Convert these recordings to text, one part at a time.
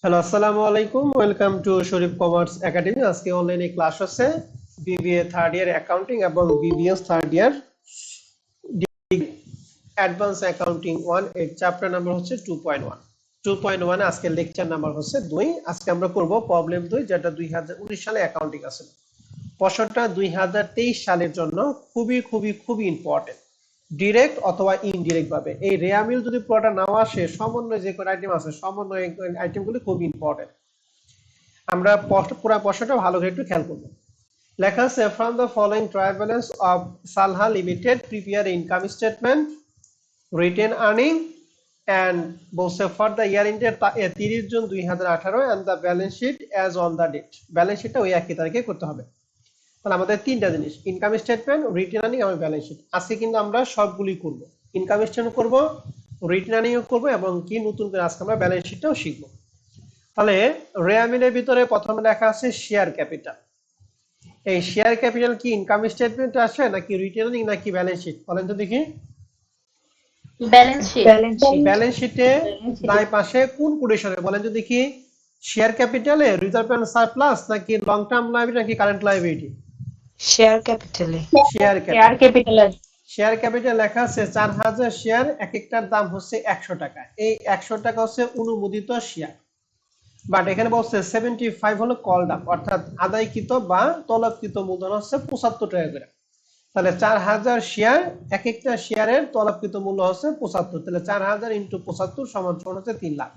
Hello, আসসালামু আলাইকুম। Welcome to Sharif commerce academy. আজকে অনলাইনে ক্লাস হচ্ছে বিবিএ থার্ড ইয়ার অ্যাকাউন্টিং এবং BBS third year advance accounting 1 এর চ্যাপ্টার নাম্বার হচ্ছে 2.1। 2.1 আজকের লেকচার নাম্বার হচ্ছে 2। আজকে আমরা করব প্রবলেম 2, যেটা 2019 সালে অ্যাকাউন্টিং আছে। প্রশ্নটা 2023 সালের জন্য খুবই খুবই খুবই ইম্পর্টেন্ট, ডিরেক্ট অথবা ইনডিরেক্ট ভাবে। এই রেয়ামিল যদি পুরোটা নাও আসে, সমন্বয় যে কোনো আইটেম আছে, সমন্বয় আইটেমগুলো খুব ইম্পর্টেন্ট। আমরা পুরো প্রশ্নটা ভালো করে একটু খেয়াল করব। লেখা আছে, from the following trial balance of Salha limited prepare income statement, retained earning and বলছে for the year ended 30 June 2018 and the balance sheet as on the date. Balance শিটটা ওই একই তারিখে করতে হবে। তাহলে আমাদের তিনটা জিনিস, ইনকাম স্টেটমেন্ট, রিটেন আর্নিং এবং ব্যালেন্স শিট। আজকে কিন্তু আমরা সবগুলি করব, ইনকাম স্টেটমেন্ট করব, রিটেন আর্নিংও করব এবং কি নতুন করে আজকে আমরা ব্যালেন্স শিটটাও শিখব। তাহলে রেয়ামিলের ভিতরে প্রথমে লেখা আছে শেয়ার ক্যাপিটাল। এই শেয়ার ক্যাপিটাল কি ইনকাম স্টেটমেন্ট আসে নাকি রিটেন আর্নিং নাকি ব্যালেন্স শিট? বলেন তো দেখি। Balance sheet. ব্যালেন্স শিটে ডান পাশে কোন কোটেশনে বলেন তো দেখি। শেয়ার ক্যাপিটালে রিজার্ভ এন্ড সারপ্লাস নাকি লং টার্ম লায়াবিলিটি নাকি কারেন্ট লায়াবিলিটি? শেয়ার ক্যাপিটালে share share capital. Capital. Share capital লেখা আছে 4000 শেয়ার, এক একটার দাম হচ্ছে 100 টাকা। এই 100 টাকা হচ্ছে অনুমোদিত শেয়ার, বাট এখানে বলছে 75 হলো কল দাম, অর্থাৎ আদায়কৃত বা তলবকৃত মূলধন হচ্ছে 75 টাকা করে। তাহলে 4000 শেয়ার, এক একটা শেয়ারের তলবকৃত মূল্য হচ্ছে 75, তাহলে 4000 ইন্টু 75 সমান সমান হচ্ছে 3 লাখ।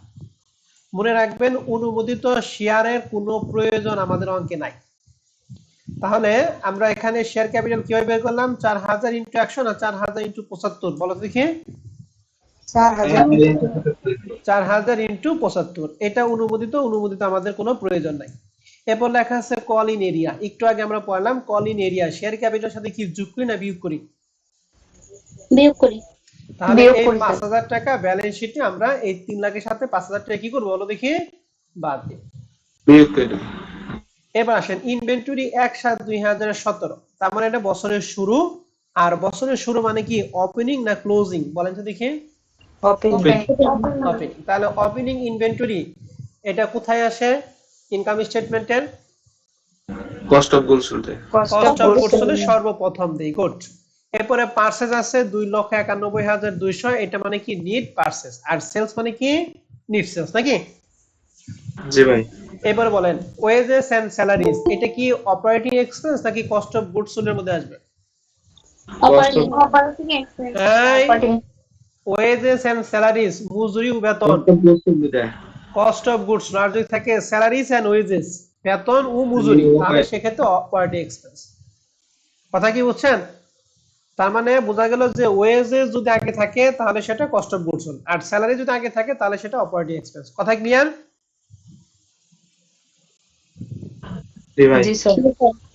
মনে রাখবেন, অনুমোদিত শেয়ারের কোনো প্রয়োজন আমাদের অঙ্কে নাই। তাহলে আমরা এখানে শেয়ার ক্যাপিটাল কিভাবে বের করলাম? 4000 ইন্টু 100 না 4000 ইন্টু 75? বলো দেখি। 4000 ইন্টু 75, এটা অনুমোদিত। অনুমোদিত আমাদের কোনো প্রয়োজন নাই। এরপর লেখা আছে কল ইন এরিয়া। একটু আগে আমরা পড়লাম কল ইন এরিয়া শেয়ার ক্যাপিটালের সাথে কি যোগ করি না বিয়োগ করি? বিয়োগ করি। তাহলে বিয়োগ এই করি স্যার। 5000 টাকা ব্যালেন্স শিটে আমরা এই 3 লাখের সাথে 5000 টাকা কি করবো বলো দেখি? বাদ দিই। বিয়োগ করে এবার আসেন ইনভেন্টরি 1/7/2017, তার মানে এটা বছরের শুরু। আর বছরের শুরু মানে কি, ওপেনিং না ক্লোজিং? বলেন তো দেখি। Opening opening. তাহলে ওপেনিং ইনভেন্টরি এটা কোথায় আসে ইনকাম স্টেটমেন্টের? Cost of goods sold. Cost of goods sold সর্বপ্রথম দেই, গুড। এরপরে পারচেজ আছে 2,91,200, এটা মানে কি নিট পারচেজ। আর সেলস মানে কি নিট সেলস, নাকি? জি ভাই। এবার বলেন ওয়েজেস এন্ড স্যালারিজ, এটা কি অপারেটিং এক্সপেন্স নাকি কস্ট অফ গুডস সোল্ড এর মধ্যে আসবে? Operating expense. এই অপারেটিং। ওয়েজেস এন্ড স্যালারিজ, মজুরি ও বেতন। কস্ট অফ গুডস সোল্ড এটা। কস্ট অফ গুডস আর যদি থাকে স্যালারিজ এন্ড ওয়েজেস, বেতন ও মজুরি, তাহলে সেক্ষেত্রে অপারেটিং এক্সপেন্স। কথা কি বুঝছেন? তার মানে বোঝা গেল যে ওয়েজেস যদি আগে থাকে তাহলে সেটা কস্ট অফ গুডস সোল্ড, আর স্যালারি যদি আগে থাকে তাহলে সেটা অপারেটিং এক্সপেন্স। কথা ক্লিয়ার? জি ভাই। জি স্যার।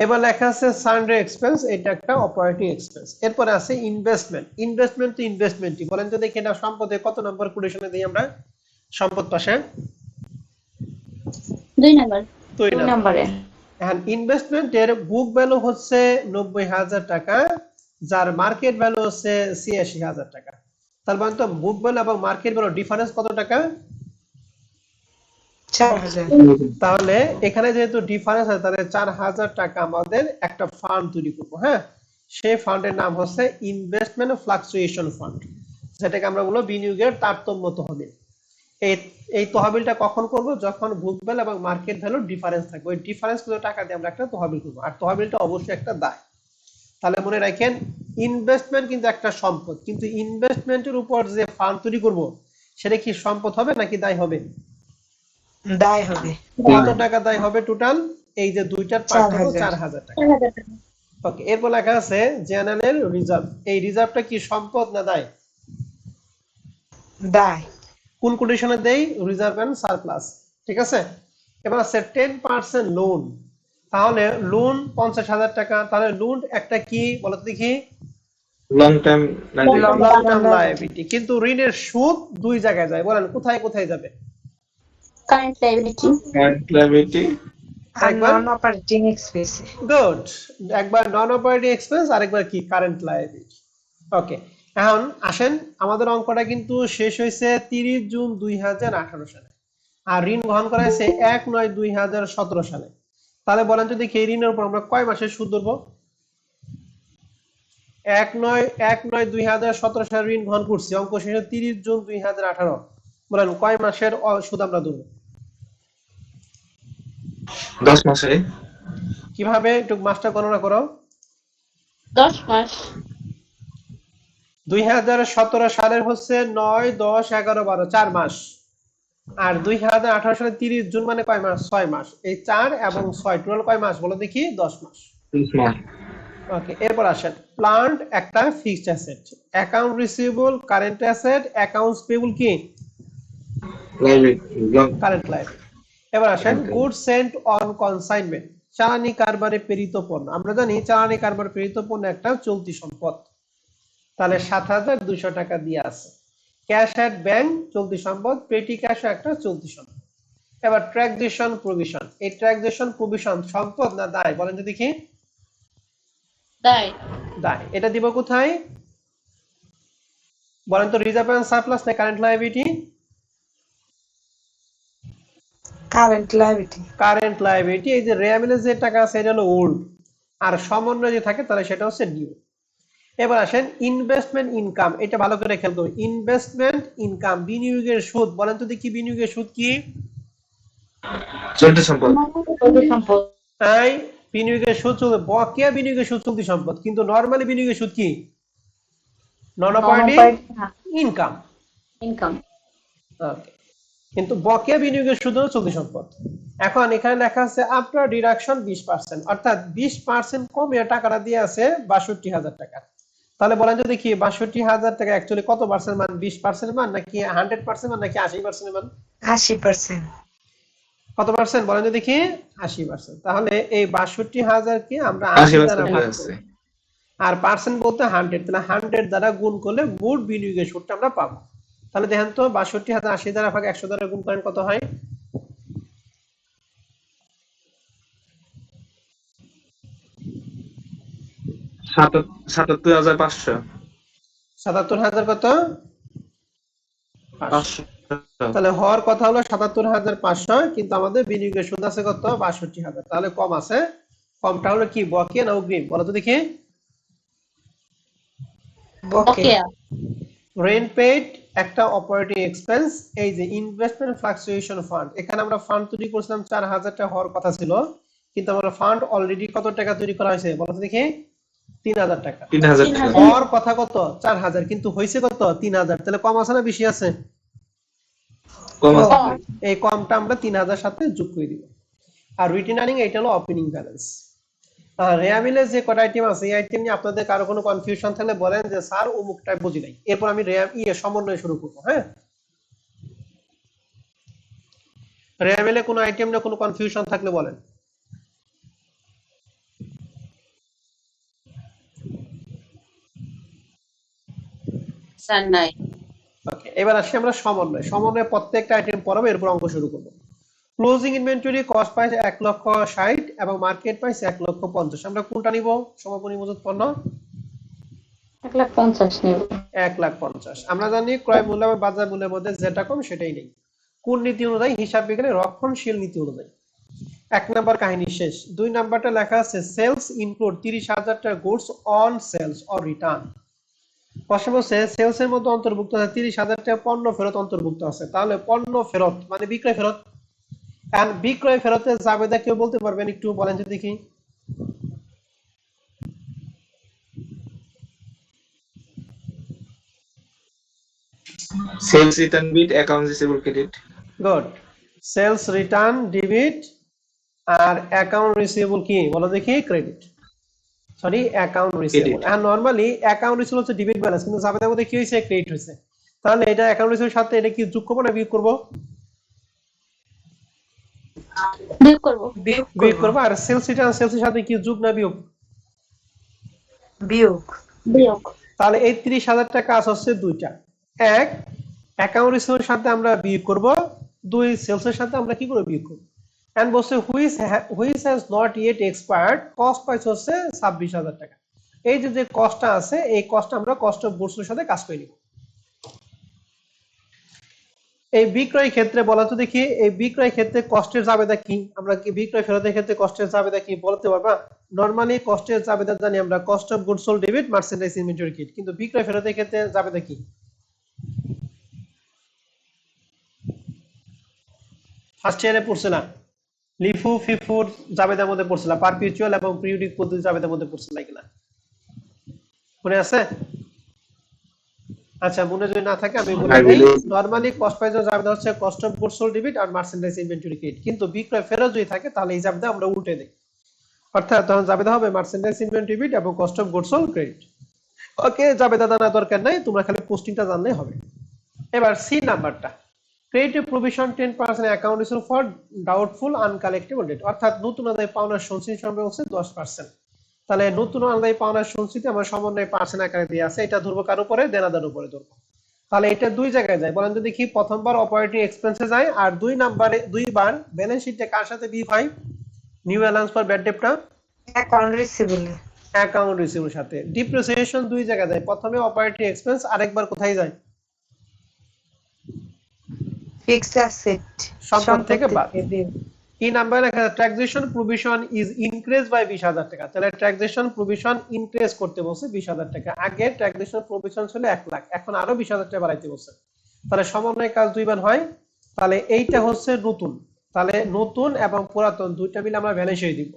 এবার লেখা আছে সানডে এক্সপেন্স, এটা একটা অপারেটিং এক্সপেন্স। এরপরে আছে ইনভেস্টমেন্ট। ইনভেস্টমেন্ট তো ইনভেস্টমেন্টই, বলেন তো দেখি এটা সম্পদে কত নম্বর কোটেশনে দেই আমরা? সম্পদ পাশে 2 নাম্বার। 2 2 নম্বর। নম্বরে এখন ইনভেস্টমেন্টের বুক ভ্যালু হচ্ছে 90,000 টাকা, যার মার্কেট ভ্যালু হচ্ছে 86,000 টাকা। তার মানে তো বুক ভ্যালু এবং মার্কেট ভ্যালু ডিফারেন্স কত টাকা? 4000 তাহলে এখানে যেহেতু ডিফারেন্স আছে, তাহলে 4000 টাকা আমাদের একটা ফান্ড তৈরি করবো। হ্যাঁ, সেই ফান্ডের নাম হচ্ছে ইনভেস্টমেন্ট ফ্লাকচুয়েশন ফান্ড, যেটাকে আমরা বলবো বিনিয়োগের তারতম্য তহবিল। এই এই তহবিলটা কখন করব? যখন বুক ভ্যালু এবং মার্কেট ভ্যালু ডিফারেন্স থাকবে। ওই ডিফারেন্স গুলো টাকা দিয়ে আমরা একটা তহবিল করবো, আর তহবিলটা অবশ্যই একটা দায়। তাহলে মনে রাখেন, ইনভেস্টমেন্ট কিন্তু একটা সম্পদ, কিন্তু ইনভেস্টমেন্টের উপর যে ফান্ড তৈরি করব সেটা কি সম্পদ হবে নাকি দায় হবে? দায় হবে কত টাকা দায় হবে টোটাল? এই যে দুইটার পার্থক্য 4000 4000 টাকা। 4000 টাকা। ওকে, এরপর লেখা আছে জেনারেল রিজার্ভ। এই রিজার্ভটা কি সম্পদ না দায়? দায় কোন কন্ডিশনে দেই? Reserve and surplus. ঠিক আছে। এবার আছে 10% লোন। তাহলে লোন 50,000 টাকা, তাহলে লোন একটা কি বলতো দেখি? Long time long long term term liability. কিন্তু ঋণের সুদ দুই জায়গায় যায়, বলেন কোথায় কোথায় যাবে? Current liability. কারেন্ট লায়াবিলিটি আর একবার নন অপারেটিং এক্সপেন্স গুড, একবার নন অপারেটিং এক্সপেন্স, আরেকবার কি কারেন্ট লায়াবিলিটি। ওকে, এখন আসেন, আমাদের অঙ্কটা কিন্তু শেষ হয়েছে 30 জুন 2018 সালে। আর ঋণ গ্রহণ করা হয়েছে 1/9/2017 সালে। তাহলে বলেন তো দেখি এই ঋণের উপর আমরা কয় মাসের সুদ ধরবো? 1/9/2017 সালে ঋণ গ্রহণ করছি, অঙ্ক শেষে 30 জুন 2018। বলেন কয় মাসের সুদ আমরা ধরবো? 10 মাসে। কিভাবে একটু মাসটা গণনা করো। 10 মাস। 2017 সালের হচ্ছে 9, 10, 11, 12 4 মাস। আর 2018 সালে 30 জুন মানে কয় মাস? 6 মাস। এই 4 এবং 6 টোটাল কয় মাস বলো দেখি? 10 মাস। 30 মাস। ওকে, এরপর আসেন প্লান্ট একটা fixed asset, account receivable current asset, accounts payable কি লাইবিলিটি লং কারেন্ট লায়াবিলিটি। এবার আসেন Okay. Good sent on consignment, চালানি কারবারে প্রেরিত পণ্য। আমরা জানি চালানি কারবারে প্রেরিত পণ্য একটা চলতি সম্পদ, তাহলে 7,200 টাকা দিয়ে আছে। ক্যাশ অ্যাট ব্যাংক চলতি সম্পদ, পেটি ক্যাশ একটা চলতি সম্পদ। এবার ট্রানজাকশন প্রভিশন, এই ট্রানজাকশন প্রভিশন সম্পদ না দায় বলেন তো দেখি? দায়। দায়। এটা দিব কোথায় বলেন তো? রিজার্ভ এন্ড সারপ্লাস না current liability? Current liability. Current liability. এই যে রেয়ামিলের যে টাকা আছে এটা হলো ওল্ড, আর সমন্বয় যে থাকে তাহলে সেটা হচ্ছে নিউ। এবার আসেন ইনভেস্টমেন্ট ইনকাম, এটা ভালো করে খেয়াল করুন। ইনভেস্টমেন্ট ইনকাম বিনিয়োগের সুদ, বলেন তো দেখি বিনিয়োগের সুদ কি? চলতি সম্পদ। চলতি সম্পদ। তাই বিনিয়োগের সুদ চলবে, বকেয়া বিনিয়োগের সুদ চলতি সম্পদ, কিন্তু নরমালি বিনিয়োগের সুদ কি? নন অপারেটিং ইনকাম। ইনকাম। কিন্তু বকেয়া বিনিয়োগের সুদ হলো চলতি সম্পদ। এখন এখানে লেখা আছে আফটার ডিডাকশন 20%, অর্থাৎ 20% কমে টাকাটা দিয়ে আছে 62,000 টাকা। তাহলে বলেন যদি কি 62,000 টাকা অ্যাকচুয়ালি কত পার্সেন্ট মান? 20% মান নাকি 100% মান নাকি 80% মান? 80%। কত পার্সেন্ট বলেন যদি কি? 80%। তাহলে এই 62,000 কে আমরা 80 দ্বারা 80% ভাগ আছে। করব, আর পার্সেন্ট বলতে 100, তাহলে 100 দ্বারা গুণ করলে মোট বিনিয়োগের সুদটা আমরা পাবো। তাহলে দেখেন তো 62,000 80 দ্বারা ভাগ 100 দ্বারা গুণ করেন কত হয়? 77,500। 77,000 কত? 500। 500। তাহলে হওয়ার কথা হলো 77,500, কিন্তু আমাদের বিনিয়োগের সুদ আছে কত? 62,000। তাহলে কম আছে। কমটা হলো কি, বকেয়া না অগ্রিম বলো তো দেখি? বকেয়া। রেন্ট পেইড একটা অপারেটিং এক্সপেন্স। এই যে ইনভেস্টমেন্ট ফ্লাকচুয়েশন ফান্ড, এখানে আমরা ফান্ড তৈরি করেছিলাম 4,000 টাকা হওয়ার কথা ছিল, কিন্তু আমরা ফান্ড অলরেডি কত টাকা তৈরি করা হয়েছে বলো তো দেখি? 3,000 টাকা। 3,000 টাকা। হওয়ার কথা কত? 4,000, কিন্তু হয়েছে কত? 3,000। তাহলে কম আছে না বেশি আছে? কম আছে। এই কমটা আমরা 3,000 সাথে যোগ করে দিব। আর রিটেনারিং এটা হলো ওপেনিং ব্যালেন্স। রেয়ামিলে যে কটা আইটেম আছে এই আইটেম নিয়ে আপনাদের কারো কোনো কনফিউশন থাকলে বলেন যে স্যার অমুকটা বুঝি নাই। এরপর আমি সমন্বয় শুরু করবো। হ্যাঁ, রেয়ামিলে কোনো আইটেম নিয়ে কোনো কনফিউশন থাকলে বলেন। স্যার নাই। ওকে, এবার আসি আমরা সমন্বয়। সমন্বয়ে প্রত্যেকটা আইটেম পড়াবো, এরপর অঙ্ক শুরু করবো। ক্লোজিং ইনভেন্টরি কস্ট প্রাইস 1,60,000 এবং মার্কেট প্রাইস 1,50,000। আমরা কোনটা নিব? সমাপনী মজুত পণ্য 1,50,000 নেব। 1,50,000। আমরা জানি ক্রয় মূল্য এবং বাজার মূল্যের মধ্যে যেটা কম সেটাই নেই। কোন নীতি অনুযায়ী? হিসাব বিজ্ঞানে রক্ষণশীল নীতি অনুযায়ী। 1 নাম্বার কাহিনী শেষ। 2 নাম্বারটা লেখা আছে সেলস ইনক্লুড 30,000 টাকা goods on sales or return. প্রশ্ন বলছে সেলস এর মধ্যে অন্তর্ভুক্ত আছে 30,000 টাকা পণ্য ফেরত অন্তর্ভুক্ত আছে। তাহলে পণ্য ফেরত মানে বিক্রয় ফেরত। কারণ বিক্রয় ফেরতের জাবেদা কেউ বলতে পারবেন? একটু বলেন তো দেখি। Sales return debit account receivable credit. Good. Sales return debit আর অ্যাকাউন্ট রিসিভেবল কি বলো দেখি? ক্রেডিট। Sorry, account receivable. আর নরমালি অ্যাকাউন্ট রিসিভেবল হচ্ছে ডেবিট ব্যালেন্স, কিন্তু জাবেদার মধ্যে কি হয়েছে? ক্রেডিট হয়েছে। তাহলে এটা অ্যাকাউন্ট রিসিভেবল সাথে এটা কি যোগ করব না বিয়োগ করব? বিয়োগ করব। বিয়োগ করব। আর সেলস রিটার্ন সেলসের সাথে কি যোগ না বিয়োগ? বিয়োগ। বিয়োগ। তাহলে এই 30,000 টাকা কাজ হচ্ছে দুইটা। এক, অ্যাকাউন্ট রিসিভেবল সাথে আমরা বিয়োগ করব। দুই, সেলসের সাথে আমরা কি করে বিয়োগ করব। এন্ড বলছে which has not yet expired, cost price হচ্ছে 26,000 টাকা। এই যে কস্টটা আছে এই কস্ট আমরা কস্ট অফ গুডস এর সাথে কাজ করে নিব। এই বিক্রয় ক্ষেত্রে বলা তো দেখি, এই বিক্রয় ক্ষেত্রে কষ্টের জাবেদা কি? আমরা কি বিক্রয় ফেরতের ক্ষেত্রে কষ্টের জাবেদা কি বলতে পারবা? নরমালি কষ্টের জাবেদা জানি আমরা cost of goods sold debit merchandise inventory credit, কিন্তু বিক্রয় ফেরতের ক্ষেত্রে জাবেদা কি? ফার্স্ট ইয়ারে পড়ছে না? লিফু ফিফুর জাবেদার মধ্যে পড়ছিল, পারপিচুয়াল এবং পিরিয়ডিক পদ্ধতি জাবেদার মধ্যে পড়ছিল কিনা মনে আছে? আচ্ছা, মনে যদি না থাকে আমি বলে I দিই, believe নরমালি কস্ট প্রাইস জাবেদা হচ্ছে cost of goods sold debit আর মার্চেন্ডাইজ ইনভেন্টরি ক্রেডিট, কিন্তু বিক্রয় ফেরত যদি থাকে তাহলে এই জাবেদা আমরা উল্টে দেই, অর্থাৎ তখন জাবেদা হবে মার্চেন্ডাইজ ইনভেন্টরি ডেবিট এবং cost of goods sold credit. Okay, জাবেদা জানা দরকার নাই, তোমরা খালি পোস্টিংটা জানলেই হবে। এবার সি নাম্বারটা, credit provision 10% account receive for doubtful uncollectable debt, অর্থাৎ নতুন আদায় পাওনার সঞ্চিতি সম্পর্কে হচ্ছে 10%। তাহলে নতুন আদায় পাওনার সঞ্চিতি আমার সমন্বয় পার্সেন্ট আকারে দিয়ে আছে, এটা ধরবো কার উপরে? দেনাদার উপরে ধরবো। তাহলে এটা দুই জায়গায় যায়, বলেন তো দেখি। প্রথমবার অপারেটিং এক্সপেন্সে যায়, আর দুইবার ব্যালেন্স শিটে কার সাথে বিভ হয়? নিউ অ্যালাউন্স ফর ব্যাড ডেটটা অ্যাকাউন্ট রিসিভেবল, অ্যাকাউন্ট রিসিভের সাথে। ডিপ্রিসিয়েশন দুই জায়গায় যায়, প্রথমে অপারেটিং এক্সপেন্স, আরেকবার কোথায় যায়? ফিক্সড অ্যাসেট, সম্পদ থেকে বাদ। বিয়োগ। এই নাম্বার লেখা আছে taxation provision is increase by 20,000 টাকা। তাহলে ট্যাক্সেশন প্রভিশন ইনক্রিজ করতে বলছে 20,000 টাকা। আগে ট্যাক্সেশন প্রভিশন ছিল 1 লাখ, এখন আরো 20,000 টাকা বাড়াইতে বলছে। তাহলে সমন্বয় কাজ দুইবার হয়। তাহলে এইটা হচ্ছে নতুন, তাহলে নতুন এবং পুরাতন দুইটা মিলে আমরা ব্যালেন্স শিট দিব।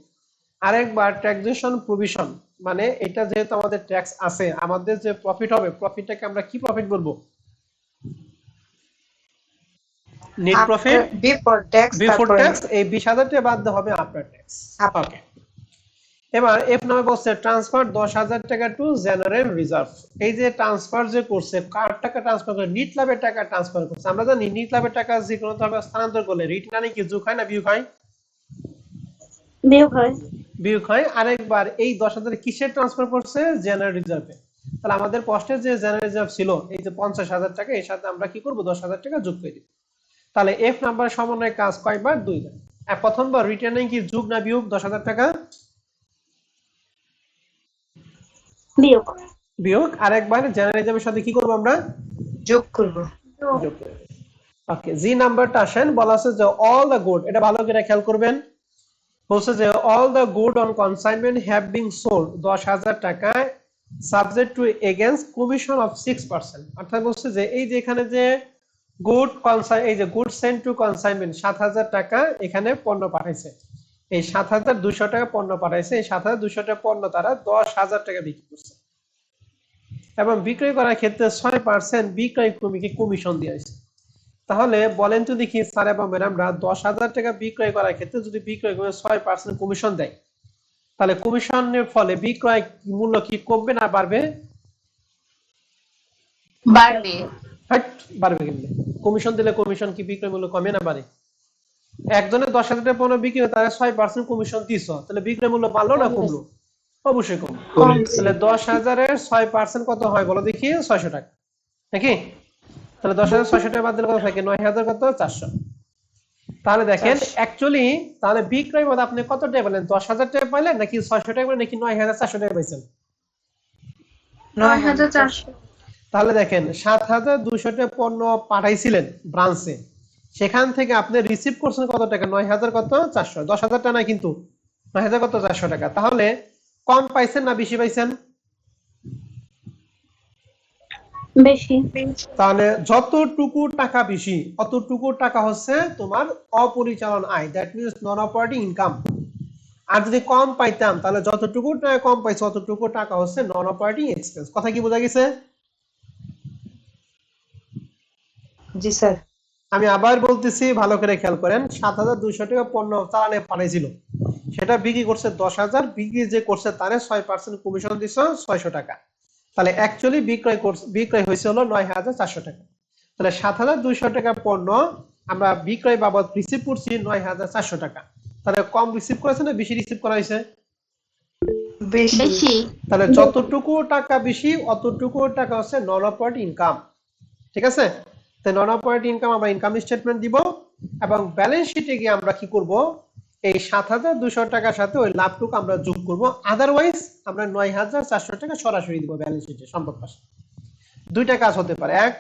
আরেকবার ট্যাক্সেশন প্রভিশন মানে এটা যেহেতু আমাদের ট্যাক্স আছে, আমাদের যে প্রফিট হবে, প্রফিটটাকে আমরা কি প্রফিট বলবো? Net profit before tax, before tax. এই 20,000 টাকা বাদ দেওয়া হবে আফটার ট্যাক্স। ওকে, এবার এফ নামে বলছে ট্রান্সফার 10,000 টাকা টু জেনারেল রিজার্ভ। এই যে ট্রান্সফার যে করছে, কার টাকা ট্রান্সফার করে? নিট লাভের টাকা ট্রান্সফার করছে। আমরা জানি নিট লাভের টাকা যে কোনো ভাবে স্থানান্তর করলে রিটার্নে কি যোগ হয় না বিয়োগ হয়? বিয়োগ হয়। বিয়োগ হয়। আরেকবার এই 10,000 কিসে ট্রান্সফার করছে? জেনারেল রিজার্ভে। তাহলে আমাদের পোস্টে যে জেনারেল রিজার্ভ ছিল এই যে 50,000 টাকা, এর সাথে আমরা কি করব? 10,000 টাকা যোগ করে দিব। তাহলে এফ নাম্বার সমন্বয় কাজ কয়বার? দুইবার। আর প্রথমবার রিটার্নিং কি যোগ না বিয়োগ? 10,000 টাকা বিয়োগ। বিয়োগ। আরেকবার জেনারেল রিজার্ভের সাথে কি করব আমরা? যোগ করব। যোগ করব। ওকে, জি নাম্বারটা আসেন, বলা আছে যে অল দ্য গুড, এটা ভালো করে খেয়াল করবেন। বলছে যে all the good on consignment have been sold 10,000 টাকা subject to against commission of 6%। অর্থাৎ বলছে যে এই যে এখানে যে গুড কনসাইন, এই যে গুড সেন্ট টু কনসাইনমেন্ট 7,000 টাকা এখানে পণ্য পাঠাইছে, এই 7,200 টাকা পণ্য পাঠাইছে, এই 7,200 টাকা পণ্য তারা 10,000 টাকা বিক্রি করছে এবং বিক্রয় করার ক্ষেত্রে 6% বিক্রয় কমিকে কমিশন দিয়েছে। তাহলে বলেন তো দেখি স্যার এবং ম্যাডামরা, 10,000 টাকা বিক্রয় করার ক্ষেত্রে যদি বিক্রয় করে 6% কমিশন দেয়, তাহলে কমিশনের ফলে বিক্রয় মূল্য কি কমবে না বাড়বে? বাড়বে। হাট, বাড়বে। কিন্তু কমিশন দিলে কমিশন কি বিক্রয় মূল্য কমে না বাড়ে? একজনের 10,000 টাকা পণ্য বিক্রি করে তারা 6% কমিশন দিছ, তাহলে বিক্রয় মূল্য বাড়লো না কমলো? অবশ্যই কমলো। তাহলে 10,000-এর 6% কত হয় বলো দেখি? 600 টাকা নাকি? তাহলে 10,600 টাকা বাদ দিলে কত থাকে? 9,000 কত? 400। তাহলে দেখেন অ্যাকচুয়ালি তাহলে বিক্রয় মধ্যে আপনি কত টাকা পেলেন? 10,000 টাকা পাইলেন নাকি 600 টাকা পাইলেন নাকি 9,400 টাকা পাইছেন? 9,400। তাহলে দেখেন 7,200 টাকা পণ্য পাঠাইছিলেন ব্রাঞ্চে, সেখান থেকে আপনি রিসিভ করছেন কত টাকা? 9,000 কত? 400। 10,000 টাকা না কিন্তু, 9,000 কত? 400 টাকা। তাহলে কম পাইছেন না বেশি পাইছেন? বেশি। তাহলে যতটুকু টাকা বেশি অতটুকু টাকা হচ্ছে তোমার অপরিচালন আয়, that means non operating income. আর যদি কম পাইতাম তাহলে যতটুকু টাকা কম পাইছে অতটুকু টাকা হচ্ছে নন অপারেটিং এক্সপেন্স। কথা কি বোঝা গেছে? জি স্যার। আমি আবার বলতেছি, ভালো করে খেয়াল করেন। 7,200 টাকা পণ্য চালানে পাঠাইছিল, সেটা বিক্রি করছে 10,000, বিক্রি যে করছে তারে 6% কমিশন দিছে 600 টাকা। তাহলে অ্যাকচুয়ালি বিক্রয় হয়েছে হলো 9,400 টাকা। তাহলে 7,200 টাকা পণ্য আমরা বিক্রয় বাবদ রিসিভ করছি 9,400 টাকা। তাহলে কম রিসিভ করেছে না বেশি রিসিভ করা হয়েছে? বেশি। তাহলে যতটুকু টাকা বেশি অতটুকু টাকা হচ্ছে নন অপারেটিং ইনকাম। ঠিক আছে? তাই নন অপারেটিং ইনকাম আমরা ইনকাম স্টেটমেন্ট দিব এবং ব্যালেন্স শিটে গিয়ে আমরা কি করব? এই 7,200 টাকার সাথে ওই লাভটুকু আমরা যোগ করব। আদারওয়াইজ আমরা 9,400 টাকা সরাসরি দিব ব্যালেন্স শিটে সম্পদ পাশে। দুইটা কাজ হতে পারে। এক,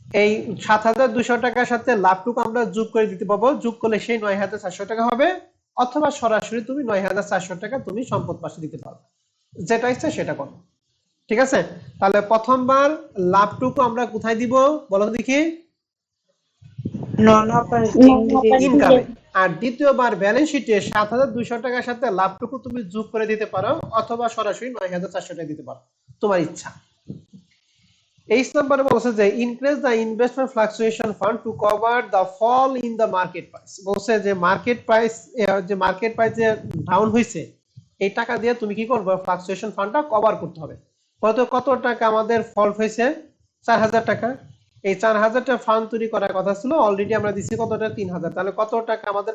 এই ৭,২০০ টাকার সাথে লাভটুকু আমরা যোগ করে দিতে পারবো, যোগ করলে সেই ৯,৪০০ টাকা হবে, অথবা সরাসরি তুমি ৯,৪০০ টাকা তুমি সম্পদ পাশে দিতে পারবে, যেটা ইচ্ছে সেটা করো। ঠিক আছে, তাহলে প্রথমবার লাভটুকু আমরা কোথায় দিব বলো দেখি? নন অপারেটিং ইনকামে। আর দ্বিতীয়বার ব্যালেন্স শিটে ৭,২০০ টাকার সাথে লাভটুকু তুমি যোগ করে দিতে পারো, অথবা সরাসরি ৯,৪০০ টাকা দিতে পারো, তোমার ইচ্ছা। 8 নম্বরে বলছে যে increase the investment fluctuation fund to cover the fall in the market price. বলছে যে মার্কেট প্রাইস যে ডাউন হয়েছে, এই টাকা দিয়ে তুমি কি করবে? ফ্লাকচুয়েশন ফান্ডটা কভার করতে হবে। কত টাকা আমাদের ফল হয়েছে? 4,000 টাকা। এই 4,000 টাকা ফান্ড তৈরি করার কথা ছিল, অলরেডি আমরা দিচ্ছি কতটা? 3,000। তাহলে কত টাকা আমাদের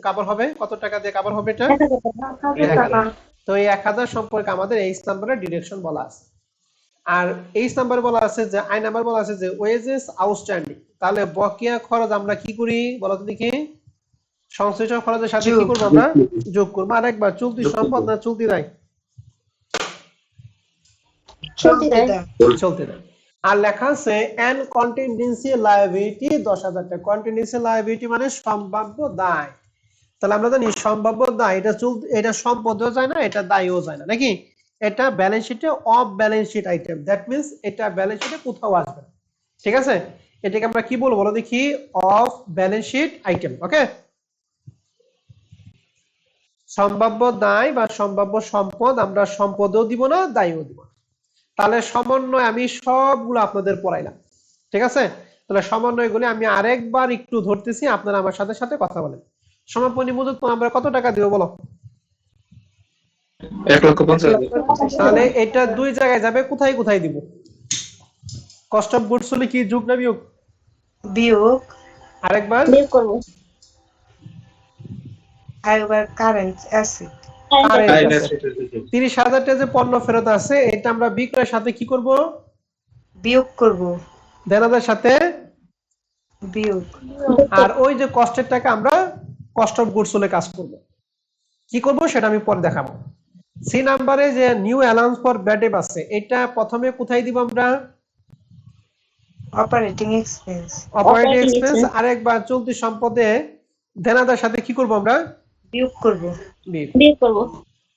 কভার হবে? কত টাকা দিয়ে কভার হবে এটা? 1,000 টাকা। তো এই 1,000 সম্পর্কে আমাদের এই নাম্বারে ডিরেকশন বলা আছে। আর এই নাম্বার বলা আছে যে আই নাম্বার বলা আছে যে ওয়েজেস আউটস্ট্যান্ডিং। তাহলে বকেয়া খরচ আমরা কি করি বলো তো দেখি? সংশ্লিষ্ট খরচের সাথে কি করব আমরা? যোগ করব। আরেকবার, চলতি সম্পদ না চলতি দায়? চলতে দেয়। চলতি দায়। আর লেখা আছে এন কন্টিনজেন্সি লায়াবিলিটি 10,000 টাকা। কন্টিনজেন্সি লায়াবিলিটি মানে সম্ভাব্য দায়। তাহলে আমরা জানি সম্ভাব্য দায় এটা সম্পদেও যায় না, এটা দায়ও যায় না, নাকি? এটা ব্যালেন্স শিটে off balance sheet item, that means এটা ব্যালেন্স শিটে কোথাও আসবে না। ঠিক আছে, এটাকে আমরা কি বলবো বলো দেখি? Off balance sheet item. Okay, সম্ভাব্য দায় বা সম্ভাব্য সম্পদ আমরা সম্পদও দিব না, দায়ও দিব না। তাহলে সমন্বয় আমি সবগুলো আপনাদের পড়াইলাম। ঠিক আছে, তাহলে সমন্বয়গুলো আমি আরেকবার একটু ধরতেছি, আপনারা আমার সাথে সাথে কথা বলেন। সমাপনী মজুদ আমরা কত টাকা দিব বলো? 1,50,000। তাহলে এটা দুই জায়গায় যাবে, কোথায় কোথায় দিব? কস্ট অফ গুডস হলে কি যোগ না বিয়োগ? বিয়োগ। আরেকবার বিয়োগ করব। আরেকবার কারেন্ট অ্যাসেট। Current asset. 30,000 টাকা যে পণ্য ফেরত আছে, এটা আমরা বিক্রয়ের সাথে কি করব? বিয়োগ করব। দেনাদার সাথে বিয়োগ। আর ওই যে কষ্টের টাকা আমরা কস্ট অফ গুডস হলে কাজ করব। কি করব সেটা আমি পরে দেখাবো। সি নাম্বারে যে new allowance for bad date আছে, এটা প্রথমে কোথায় দিব আমরা? Operating expense. Operating expense. আরেকবার চলতি সম্পদে দেনাদার সাথে কি করব আমরা? বিয়োগ করব। বিয়োগ করব।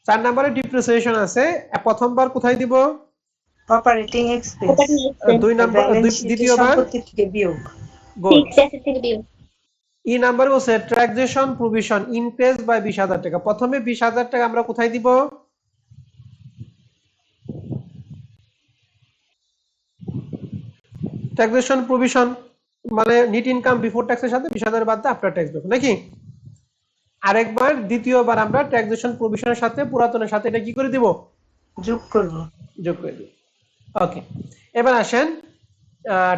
4 নম্বরে ডিপ্রিসিয়েশন আছে, প্রথমবার কোথায় দিব? Operating expense. 2 নম্বর দ্বিতীয়বার সম্পত্তি থেকে বিয়োগ। ফিক্সড অ্যাসেট থেকে বিয়োগ। ই নাম্বার হচ্ছে ট্রানজাকশন প্রভিশন ইনক্রিজ বাই 20,000 টাকা। প্রথমে 20,000 টাকা আমরা কোথায় দিব? ট্যাক্সেশন প্রভিশন মানে নেট ইনকাম বিফোর ট্যাক্সের সাথে 20,000 বাদ দিয়ে আফটার ট্যাক্স দেব, নাকি? আরেকবার দ্বিতীয়বার আমরা ট্যাক্সেশন প্রভিশনের সাথে পুরাতনের সাথে এটা কি করে দিব? যোগ করব। যোগ করে দিব। ওকে, এবার আসেন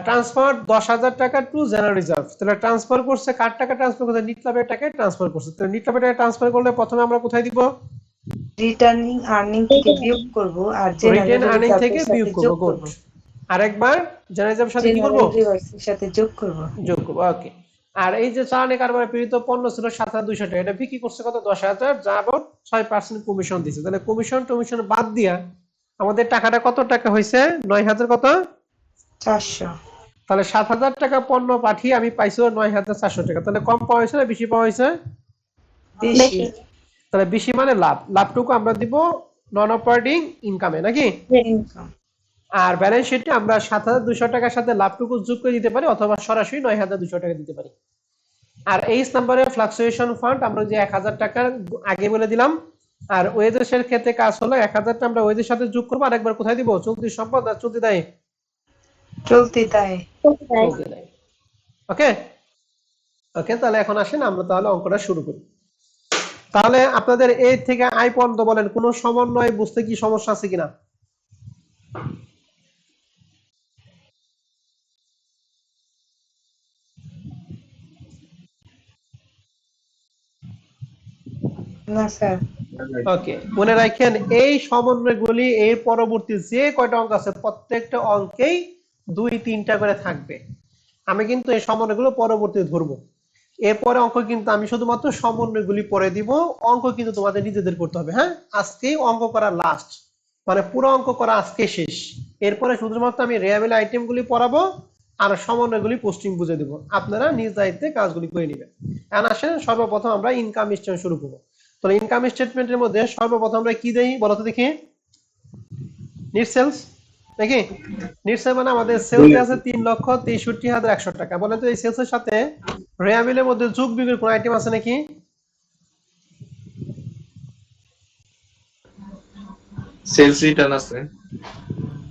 ট্রান্সফার 10,000 টাকা টু জেনারেল রিজার্ভ। তাহলে ট্রান্সফার করছে, কার টাকা ট্রান্সফার করছে? নিট লাভের টাকায় ট্রান্সফার করছে। তাহলে নিট লাভের টাকা ট্রান্সফার করলে প্রথমে আমরা কোথায় দিব? রিটার্নিং আর্নিং থেকে বিয়োগ করব আর রিটেন আর্নিং থেকে বিয়োগ করব। গুড। আরেকবার জেনারেল রিজার্ভের সাথে কি করব? রিভার্সের সাথে যোগ করব। যোগ করব। ওকে, আর এই যে চালানি কারবারে প্রেরিত পণ্য ছিল 7,200 টাকা, এটা বিক্রি করছে কত? 10,000, যা আবার 6% কমিশন দিছে। তাহলে কমিশন বাদ দিয়া আমাদের টাকাটা কত টাকা হয়েছে? 9,000 কত? 400। তাহলে 7,000 টাকা পণ্য পাঠিয়ে আমি পাইছি 9,400 টাকা। তাহলে কম পাওয়া হয়েছে না বেশি পাওয়া হয়েছে? বেশি। তাহলে বেশি মানে লাভ। লাভটুকু আমরা দিব নন অপারেটিং ইনকামে, নাকি? ইনকাম। আর ব্যালেন্স শিটে আমরা 7,200 টাকার সাথে লাভটুকু যোগ করে দিতে পারি, অথবা সরাসরি 9,200 টাকা দিতে পারি। আর এই নাম্বারে ফ্লাকচুয়েশন ফান্ড আমরা যে 1,000 টাকা আগে বলে দিলাম। আর ওয়েজেসের ক্ষেত্রে কাজ হলো 1,000 টা আমরা ওয়েজের সাথে যোগ করব। আরেকবার কোথায় দিব? চলতি সম্পদ আর চলতি দায়? চলতে দেয়। চলতি দায়। ওকে ওকে, তাহলে এখন আসেন আমরা তাহলে অঙ্কটা শুরু করি। তাহলে আপনাদের এ থেকে আই পর্যন্ত বলেন কোন সমন্বয় বুঝতে কি সমস্যা আছে কিনা? না স্যার। ওকে, মনে রাখেন এই সমন্বয়গুলি এর পরবর্তী যে কয়টা অঙ্ক আছে প্রত্যেকটা অঙ্কেই 2-3টা করে থাকবে। আমি কিন্তু এই সমন্বয়গুলো পরবর্তী ধরবো। এরপরে অঙ্ক কিন্তু আমি শুধুমাত্র সমন্বয়গুলি পড়ে দিব, অঙ্ক কিন্তু তোমাদের নিজেদের করতে হবে। হ্যাঁ, আজকেই অঙ্ক করা লাস্ট, মানে পুরো অঙ্ক করা আজকে শেষ। এরপরে শুধুমাত্র আমি রেয়াবিল আইটেমগুলি পড়াবো, আর সমন্বয়গুলি পোস্টিং বুঝে দেব, আপনারা নিজ দায়িত্বে কাজগুলি করে নেবেন। এখন আসেন সর্বপ্রথম আমরা ইনকাম স্টেটমেন্ট শুরু করব। তাহলে ইনকাম স্টেটমেন্টের মধ্যে সর্বপ্রথম আমরা কি দেই বলতো দেখি? নিট সেলস নাকি? নিট সেল মানে আমাদের সেলস আছে 3,63,100 টাকা। বলেন তো এই সেলসের সাথে রেয়াবিলের মধ্যে যোগ বিয়োগের কোন আইটেম আছে নাকি? সেলস রিটার্ন আছে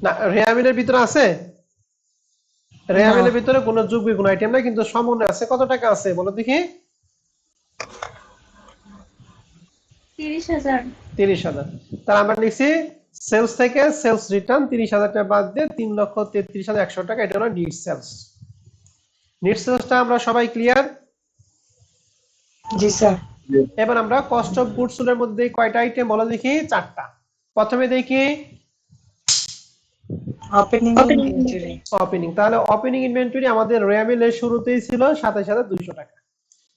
না, রেয়াবিলের ভিতরে আছে? না রেয়াবিলের ভিতরে কোনো যোগ বিয়োগ কোনো আইটেম নাই, কিন্তু সমন্বয় আছে। কত টাকা আছে বলো দেখি? 30,000 30,000। তাহলে আমরা লিখছি সেলস থেকে সেলস রিটার্ন 30,000 টাকা বাদ দিয়ে 3,33,100 টাকা, এটা হলো নিট সেলস। নিট সেলসটা আমরা সবাই ক্লিয়ার? জি স্যার এবার আমরা কস্ট অফ গুডস সোল্ড এর মধ্যে কয়টা আইটেম বলো দেখি? 4টা। প্রথমে দেখি ওপেনিং ইনভেন্টরি ওপেনিং। তাহলে ওপেনিং ইনভেন্টরি আমাদের রেয়াবিলের শুরুতেই ছিল 27,200 টাকা।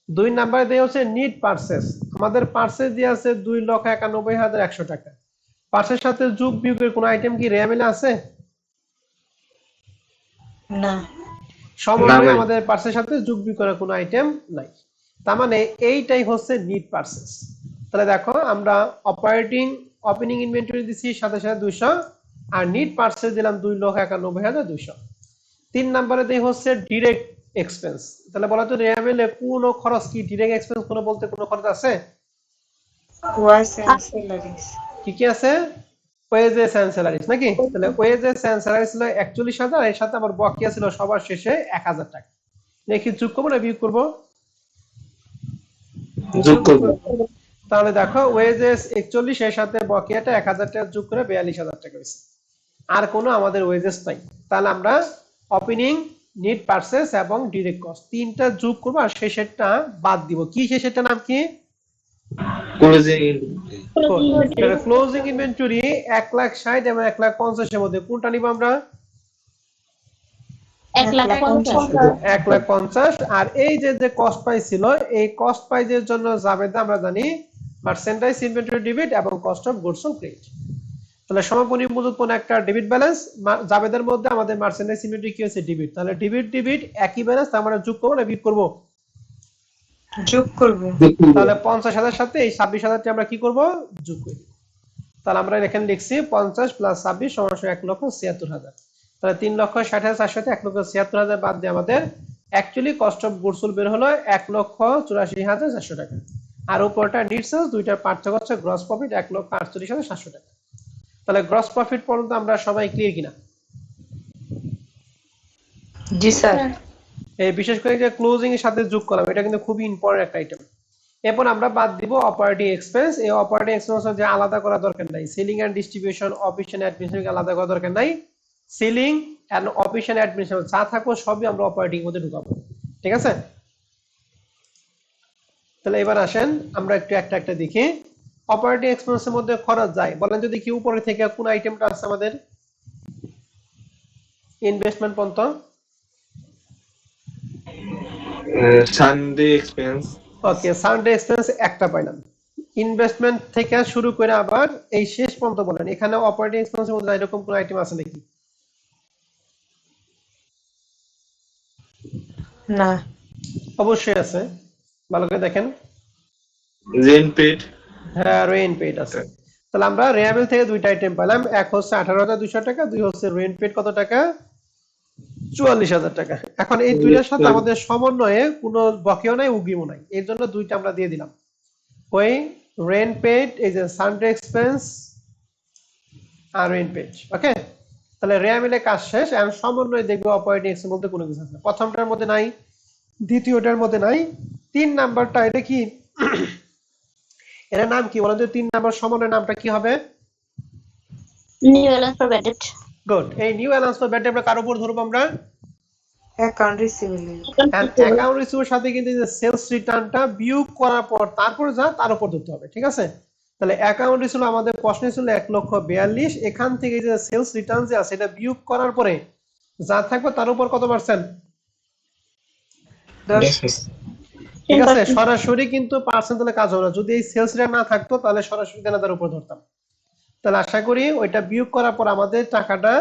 2 নাম্বার দেয়া হচ্ছে নিট পারচেজ। আমাদের পারচেজ দিয়ে আছে 2,91,100 টাকা। পারচেজের সাথে যোগ বিয়োগের কোনো আইটেম কি রেয়াবিলে আছে? না সমন্বয় ভাই। আমাদের পার্সের সাথে যোগ বিয়োগ করার কোনো আইটেম নাই। তার মানে এইটাই হচ্ছে নিট পার্সেস। তাহলে দেখো আমরা অপারেটিং ওপেনিং ইনভেন্টরি দিছি 27,200 আর নিট পার্সেস দিলাম 2,91,200। 3 নম্বরে দেই হচ্ছে ডিরেক্ট এক্সপেন্স। তাহলে বলা তো রেয়াবিলে কোন খরচ কি ডিরেক্ট এক্সপেন্স কোনো বলতে কোনো খরচ আছে? ওয়াইস এন্ড স্যালারিজ কি কি আছে? ওয়েজেস এন্ড স্যালারিজ নাকি? তাহলে ওয়েজেস এন্ড স্যালারিজ ছিল 41,000, এর সাথে আবার বকেয়া ছিল সবার শেষে 1,000 টাকা। দেখি যোগ করবো না বিয়োগ করবো? যোগ করব তাহলে দেখো ওয়েজেস 41, এর সাথে বকেয়াটা 1,000 টাকা যোগ করে 42,000 টাকা হয়েছে। আর কোনো আমাদের ওয়েজেস নাই। তাহলে আমরা ওপেনিং, নিট পারচেস এবং ডিরেক্ট কস্ট তিনটা যোগ করবো আর শেষেরটা বাদ দিব। কি শেষেরটা নাম কি? ক্লোজিং ক্লোজিং ইনভেন্টরি 1,60,000 এবং 1,50,000 এর মধ্যে কোনটা নিব আমরা? 1,50,000 1,50,000। আর এই যে যে কস্ট প্রাইস ছিল, এই কস্ট প্রাইসের জন্য জাবেদা আমরা জানি মার্চেন্ডাইজ ইনভেন্টরি ডেবিট এবং cost of goods sold credit. তাহলে সমাপনী মজুত পণ্য একটা ডেবিট ব্যালেন্স, জাবেদার মধ্যে আমাদের মার্চেন্ডাইজ ইনভেন্টরি কি হচ্ছে? ডেবিট। তাহলে ডেবিট ডেবিট একই ব্যালেন্স, আমরা যোগ করব না বিয়োগ করব? যোগ করব তাহলে 50,000 সাথে এই 26,000 টি আমরা কি করব? যোগ করব। তাহলে আমরা এখানে লিখছি 50 প্লাস 26 সমান 1,76,000। তাহলে 3,60,400 তে 1,76,000 বাদ দিয়ে আমাদের actually cost of goods sold বের হলো 1,84,400 টাকা। আর উপরটা নিট সেলস, দুইটার পার্থক্য হচ্ছে গ্রস প্রফিট 1,48,700 টাকা। তাহলে গ্রস প্রফিট পর্যন্ত আমরা সবাই ক্লিয়ার কিনা? জি স্যার এই বিশেষ করে যে ক্লোজিং এর সাথে যোগ করলাম, এটা কিন্তু খুবই ইম্পর্টেন্ট একটা আইটেম। এরপর আমরা বাদ দিব অপারেটিং এক্সপেন্স। এই অপারেটিং এক্সপেন্স যে আলাদা করা দরকার নাই। Selling and distribution, operation, administration আলাদা করা দরকার নাই। সেলিং এন্ড অপারেশন, অ্যাডমিনিস্ট্রেশন যা থাকো সবই আমরা অপারেটিং মধ্যে ঢুকাবো। ঠিক আছে? তাহলে এবার আসেন আমরা একটু একটা একটা দেখি। অপারেটিং এক্সপেন্সের মধ্যে খরচ যায়, বলেন যদি কি উপরে থেকে কোন আইটেমটা আছে আমাদের? ইনভেস্টমেন্ট পর্যন্ত। সানডে এক্সপেন্স ওকে, সানডে এক্সপেন্স একটা পাইলাম। ইনভেস্টমেন্ট থেকে শুরু করে আবার এই শেষ পর্যন্ত বলেন এখানে অপারেটিং এক্সপেন্সের মধ্যে এরকম কোন আইটেম আছে নাকি? না অবশ্যই আছে, ভালো করে দেখেন। রেন্ট পেড হ্যাঁ, রেন্ট পেড আছে। তাহলে আমরা রেয়াবেল থেকে দুইটা আইটেম পেলাম, এক হচ্ছে 18,200 টাকা, দুই হচ্ছে রেন্ট পেড কত টাকা? 44,000 টাকা। এখন এই দুইটার সাথে আমাদের সমন্বয়ে কোনো বকেও নাই উগিও নাই, এর জন্য দুইটা আমরা দিয়ে দিলাম। ওই রেন্ট পেড, এই যে সানডে এক্সপেন্স আর রেন্ট পেড। ওকে, তাহলে রেয়াবেলে কাজ শেষ। এখন সমন্বয় দেখবো অপারেটিং এক্সপেন্স বলতে কোনো কিছু আছে না। প্রথমটার মধ্যে নাই, দ্বিতীয়টার মধ্যে নাই, 3 নাম্বারটা এটা কি? এর নাম কি বলেন তো? 3 নাম্বার সমন্বয়ের নামটা কি হবে? New balance for bad debt good. এই new allowance for bad debt আমরা কার উপর ধরবো? আমরা অ্যাকাউন্ট রিসিভেবল অ্যাকাউন্ট রিসিভের সাথে কিন্তু যে সেলস রিটার্নটা বিয়োগ করার পর তারপর যা তার উপর ধরতে হবে। ঠিক আছে? তাহলে অ্যাকাউন্ট রিসিভ আমাদের প্রশ্ন ছিল 1,42,000, এখান থেকে যে সেলস রিটার্ন যে আছে এটা বিয়োগ করার পরে যা থাকবে তার উপর কত পার্সেন্ট? 10 ঠিক আছে, সরাসরি কিন্তু পার্সেন্ট দিলে কাজ হবে না। যদি এই সেলস রিটার্ন না থাকতো তাহলে সরাসরি দেনাদার উপর ধরতাম। তাহলে আশা করি ওইটা বিয়োগ করার পর আমাদের টাকাটা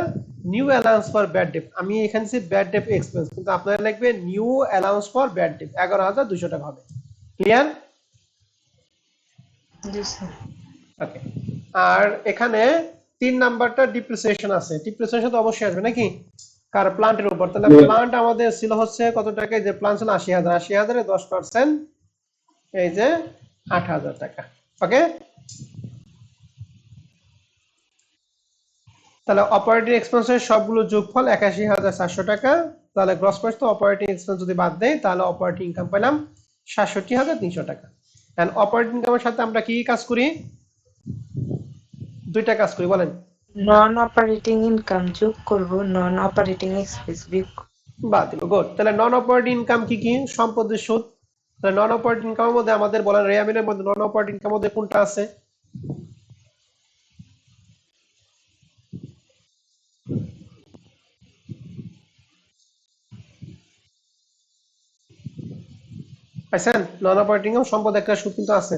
new allowance for bad date, আমি এখানে ব্যাড ডেট এক্সপেন্স, কিন্তু আপনারা লিখবে new allowance for bad date 11,200 টাকা হবে। ক্লিয়ার? জি স্যার। ওকে। আর এখানে 3 নাম্বারটা ডিপ্রিসিয়েশন আছে, ডিপ্রিসিয়েশন তো অবশ্যই আসবে নাকি, কার প্লান্টের উপর। তাহলে প্লান্ট আমাদের ছিল হচ্ছে কত টাকা, যে প্লান্ট ছিল 80,000, 80,000 এর 10% এই যে 8,000 টাকা। ওকে, তাহলে অপারেটিং এক্সপেন্সের সবগুলো যোগফল 81,400 টাকা। তাহলে গ্রস প্রাইস তো অপারেটিং এক্সপেন্স যদি বাদ দেই তাহলে অপারেটিং ইনকাম পেলাম 67,300 টাকা। এন্ড অপারেটিং ইনকামের সাথে আমরা কি কাজ করি, দুইটা কাজ করি, বলেন। নন অপারেটিং ইনকাম যোগ করব, নন অপারেটিং এক্সপেন্স বিয়োগ করব। বাদ দিব, গুড। তাহলে নন অপারেটিং ইনকাম কি কি, সম্পদের সুদ। তাহলে নন অপারেটিং ইনকামের মধ্যে আমাদের বলেন রেয়ামিলের মধ্যে নন অপারেটিং ইনকামের মধ্যে কোনটা আছে? পাইছেন? নন অপারেটিং ইনকাম সম্পদ একটা সুদ কিন্তু আছে।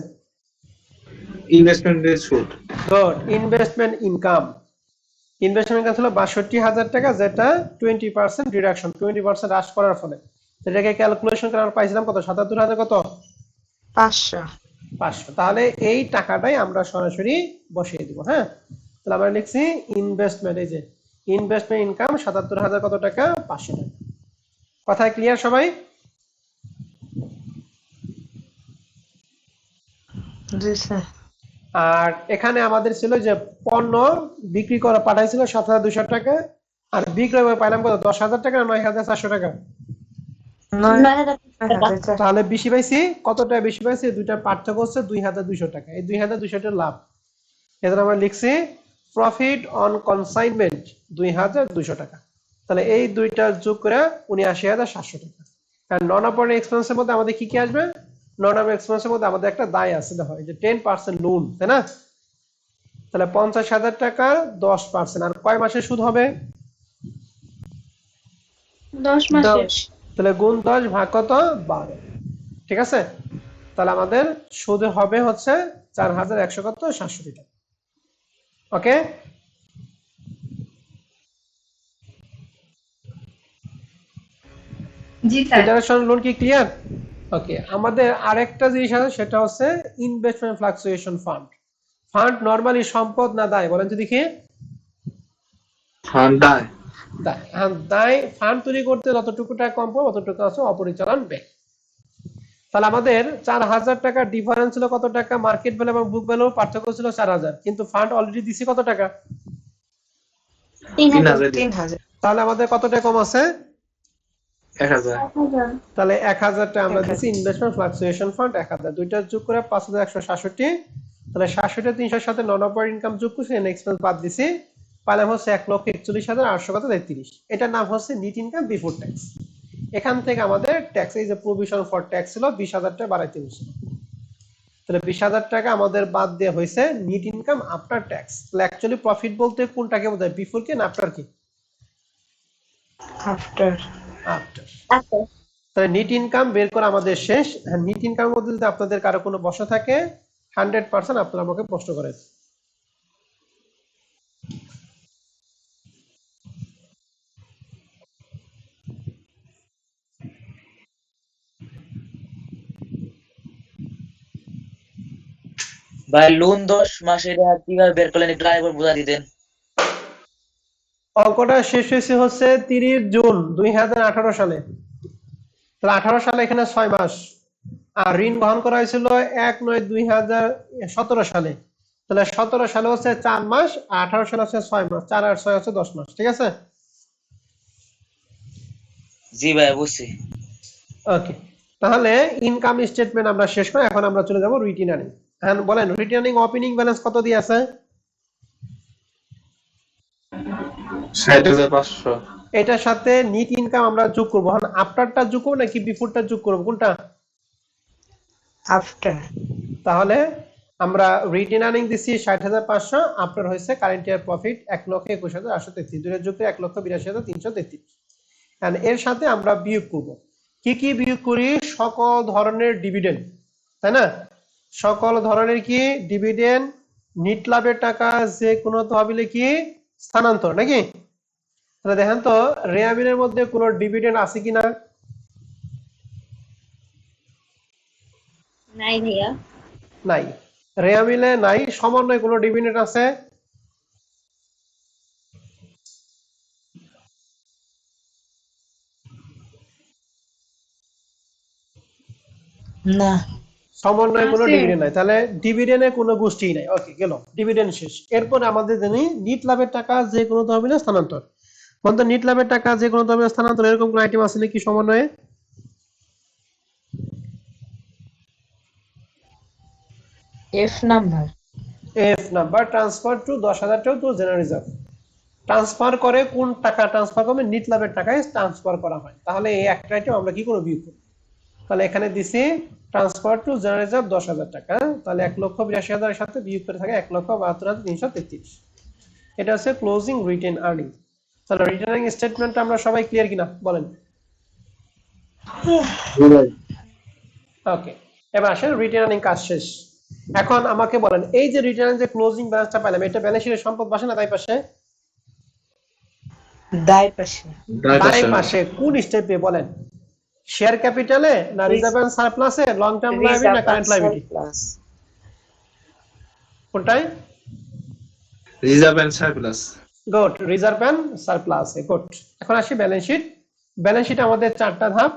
ইনভেস্টমেন্টের সুদ। গুড। ইনভেস্টমেন্ট ইনকাম, ইনভেস্টমেন্ট ছিল 62,000 টাকা, যেটা 20% ডিডাকশন, 20% হ্রাস করার ফলে এটাকে ক্যালকুলেশন করে আমরা পাইছিলাম কত, 77,000 কত, 500। 500। তাহলে এই টাকাটাই আমরা সরাসরি বসিয়ে দিব। হ্যাঁ, তাহলে আমরা লিখছি ইনভেস্টমেন্ট, এই যে ইনভেস্টমেন্ট ইনকাম 77,000 কত টাকা, 500 টাকা। কথায় ক্লিয়ার সবাই? জি স্যার। আর এখানে আমাদের ছিল যে পণ্য বিক্রি করা পাঠাইছিল 7,200 টাকা, আর বিক্রয় করে পাইলাম কত, 10,000 টাকা, 9,400 টাকা। 9,400। তাহলে বেশি পাইছি, কতটা বেশি পাইছি, দুইটা পার্থক্য হচ্ছে 2,200 টাকা। এই 2,200 টাকা লাভ, এখানে আমরা লিখছি প্রফিট অন কনসাইনমেন্ট 2,200 টাকা। তাহলে এই দুইটা যোগ করে 79,700 টাকা। আর নন অপারেটিং এক্সপেন্সের মধ্যে আমাদের কি কি আসবে, নন অপারেটিং এক্সপেন্সের মধ্যে আমাদের একটা দায় আছে, দেখো এই যে 10% লোন, তাই না? তাহলে 50,000 টাকা 10%, আর কয় মাসের সুদ হবে, 10 মাসের। তাহলে গুণ 10 ভাগ কত, 12। ঠিক আছে, তাহলে আমাদের সুদ হবে হচ্ছে 4,100 কত, 67 টাকা। ওকে, জি স্যার। ইন্টারন্যাশনাল লোন কি ক্লিয়ার? ওকে, আমাদের আরেকটা জিনিস আছে, সেটা হচ্ছে investment fluctuation fund. Fund normally সম্পদ না দায়, বলেন তো দেখি? দায়। দায়। দায় ফান্ড তৈরি করতে যতটুকু টাকা কম পাবো ততটুকু আছে অপরিচালন ব্যয়। তাহলে আমাদের 4,000 টাকা ডিফারেন্স ছিল কত টাকা, মার্কেট ভ্যালু এবং বুক ভ্যালু পার্থক্য ছিল 4,000, কিন্তু ফান্ড অলরেডি দিছি কত টাকা, 3,000। 3,000। তাহলে আমাদের কত টাকা কম আছে, 1,000। তাহলে 1,000 টাকা আমরা দিছি ইনভেস্টমেন্ট ফ্লাকচুয়েশন ফান্ড 1,000, দুইটা যোগ করে 5,167। তাহলে 67,300 সাথে নন অপারেটিং ইনকাম যোগ করছি, এক্সপেন্স বাদ দিছি, পাইলাম হচ্ছে 1,41,833। এটার নাম হচ্ছে নিট ইনকাম বিফোর ট্যাক্স। এখান থেকে আমাদের ট্যাক্স, এই যে প্রভিশন ফর ট্যাক্স ছিল 20,000 টাকা বাড়াইতে হয়েছিল, তাহলে 20,000 টাকা আমাদের বাদ দেওয়া হয়েছে নিট ইনকাম আফটার ট্যাক্স। তাহলে অ্যাকচুয়ালি প্রফিট বলতে কোনটাকে বোঝায়, বিফোর কি না আফটার কি? আফটার। আফটার। তাহলে নিট ইনকাম বের করা আমাদের শেষ। নিট ইনকামের মধ্যে যদি আপনাদের কারো কোনো প্রশ্ন থাকে 100% আপনারা আমাকে প্রশ্ন করেন। ভাই লোন 10 মাসের কিভাবে বের করলেন একটু আরেকবার বুঝা দিতেন। অঙ্কটা শেষ হয়েছে হচ্ছে 30 জুন 2018 সালে। তাহলে 18 সালে এখানে 6 মাস, আর ঋণ গ্রহণ করা হয়েছিল 1/9/2017 সালে। তাহলে 17 সালে হচ্ছে 4 মাস, আর 18 সালে হচ্ছে 6 মাস, 4 আর 6 হচ্ছে 10 মাস। ঠিক আছে, জি ভাই বুঝছি। ওকে। তাহলে ইনকাম স্টেটমেন্ট আমরা শেষ করে এখন আমরা চলে যাব রিটেনারিং। এখন বলেন রিটেনারিং ওপেনিং ব্যালেন্স কত দিয়ে আছে, 60,500। এটার সাথে নিট ইনকাম আমরা যোগ করবো। এখন আফটারটা যোগ করবো নাকি বিফোরটা যোগ করবো, কোনটা? আফটার। তাহলে আমরা রিটেনারিং দিচ্ছি 60,500, আফটার হয়েছে কারেন্ট ইয়ার প্রফিট 1,21,833, দুইটা যোগ করে 1,82,333। এন্ড এর সাথে আমরা বিয়োগ করব, কি কি বিয়োগ করি, সকল ধরনের ডিভিডেন্ড, তাই না? সকল ধরনের কি ডিভিডেন্ড, নিট লাভের টাকা যে কোনো তহবিলে কি স্থানান্তর নাকি? তাহলে দেখেন তো রেয়ামিলের মধ্যে কোনো ডিভিডেন্ড আছে কিনা? নাই ভাইয়া। নাই। রেয়ামিলে নাই। সমন্বয় কোনো ডিভিডেন্ড আছে? না। সমন্বয় কোনো আছে। ডিভিডেন্ড নাই, তাহলে ডিভিডেন্ডে কোনো গোষ্ঠী নাই। ওকে, গেল ডিভিডেন্ড শেষ। এরপর আমাদের জানি নিট লাভের টাকা যে কোনো তহবিলে স্থানান্তর। বলতো নিট লাভের টাকা যে কোনো তহবিলে স্থানান্তর এরকম কোনো আইটেম আছে নাকি সমন্বয়ে? F number. F number transfer to 10,000 টাকা টু জেনারেল রিজার্ভ। ট্রান্সফার করে কোন টাকা ট্রান্সফার করবে? নিট লাভের টাকায় ট্রান্সফার করা হয়। তাহলে এই একটা আইটেম আমরা কি করব? বিয়োগ করব। তাহলে এখানে দিছি ট্রান্সফার টু জেনারেল রিজার্ভ 10,000 টাকা, তাহলে 1,82,000 এর সাথে বিয়োগ করে থাকে 1,72,333। এটা হচ্ছে ক্লোজিং রিটেন আর্নিং। তাহলে রিটেনিং স্টেটমেন্ট আমরা সবাই ক্লিয়ার কিনা বলেন? ওকে, এবার আসেন রিটেন আর্নিং কাজ শেষ। এখন আমাকে বলেন এই যে রিটেন যে ক্লোজিং ব্যালেন্সটা পেলাম এটা ব্যালেন্স শিটের সম্পদ পাশে না দায় পাশে? দায় পাশে। দায় পাশে। কোন স্টেপে বলেন? শেয়ার ক্যাপিটালে না রিজার্ভ এন্ড সারপ্লাসে, লং টার্ম লায়াবিলিটি না কারেন্ট লায়াবিলিটি? কোনটাই? Reserve and surplus. Good, reserve and surplus. Good. এখন আসি ব্যালেন্স শিট। ব্যালেন্স শিট আমাদের চারটা ধাপ।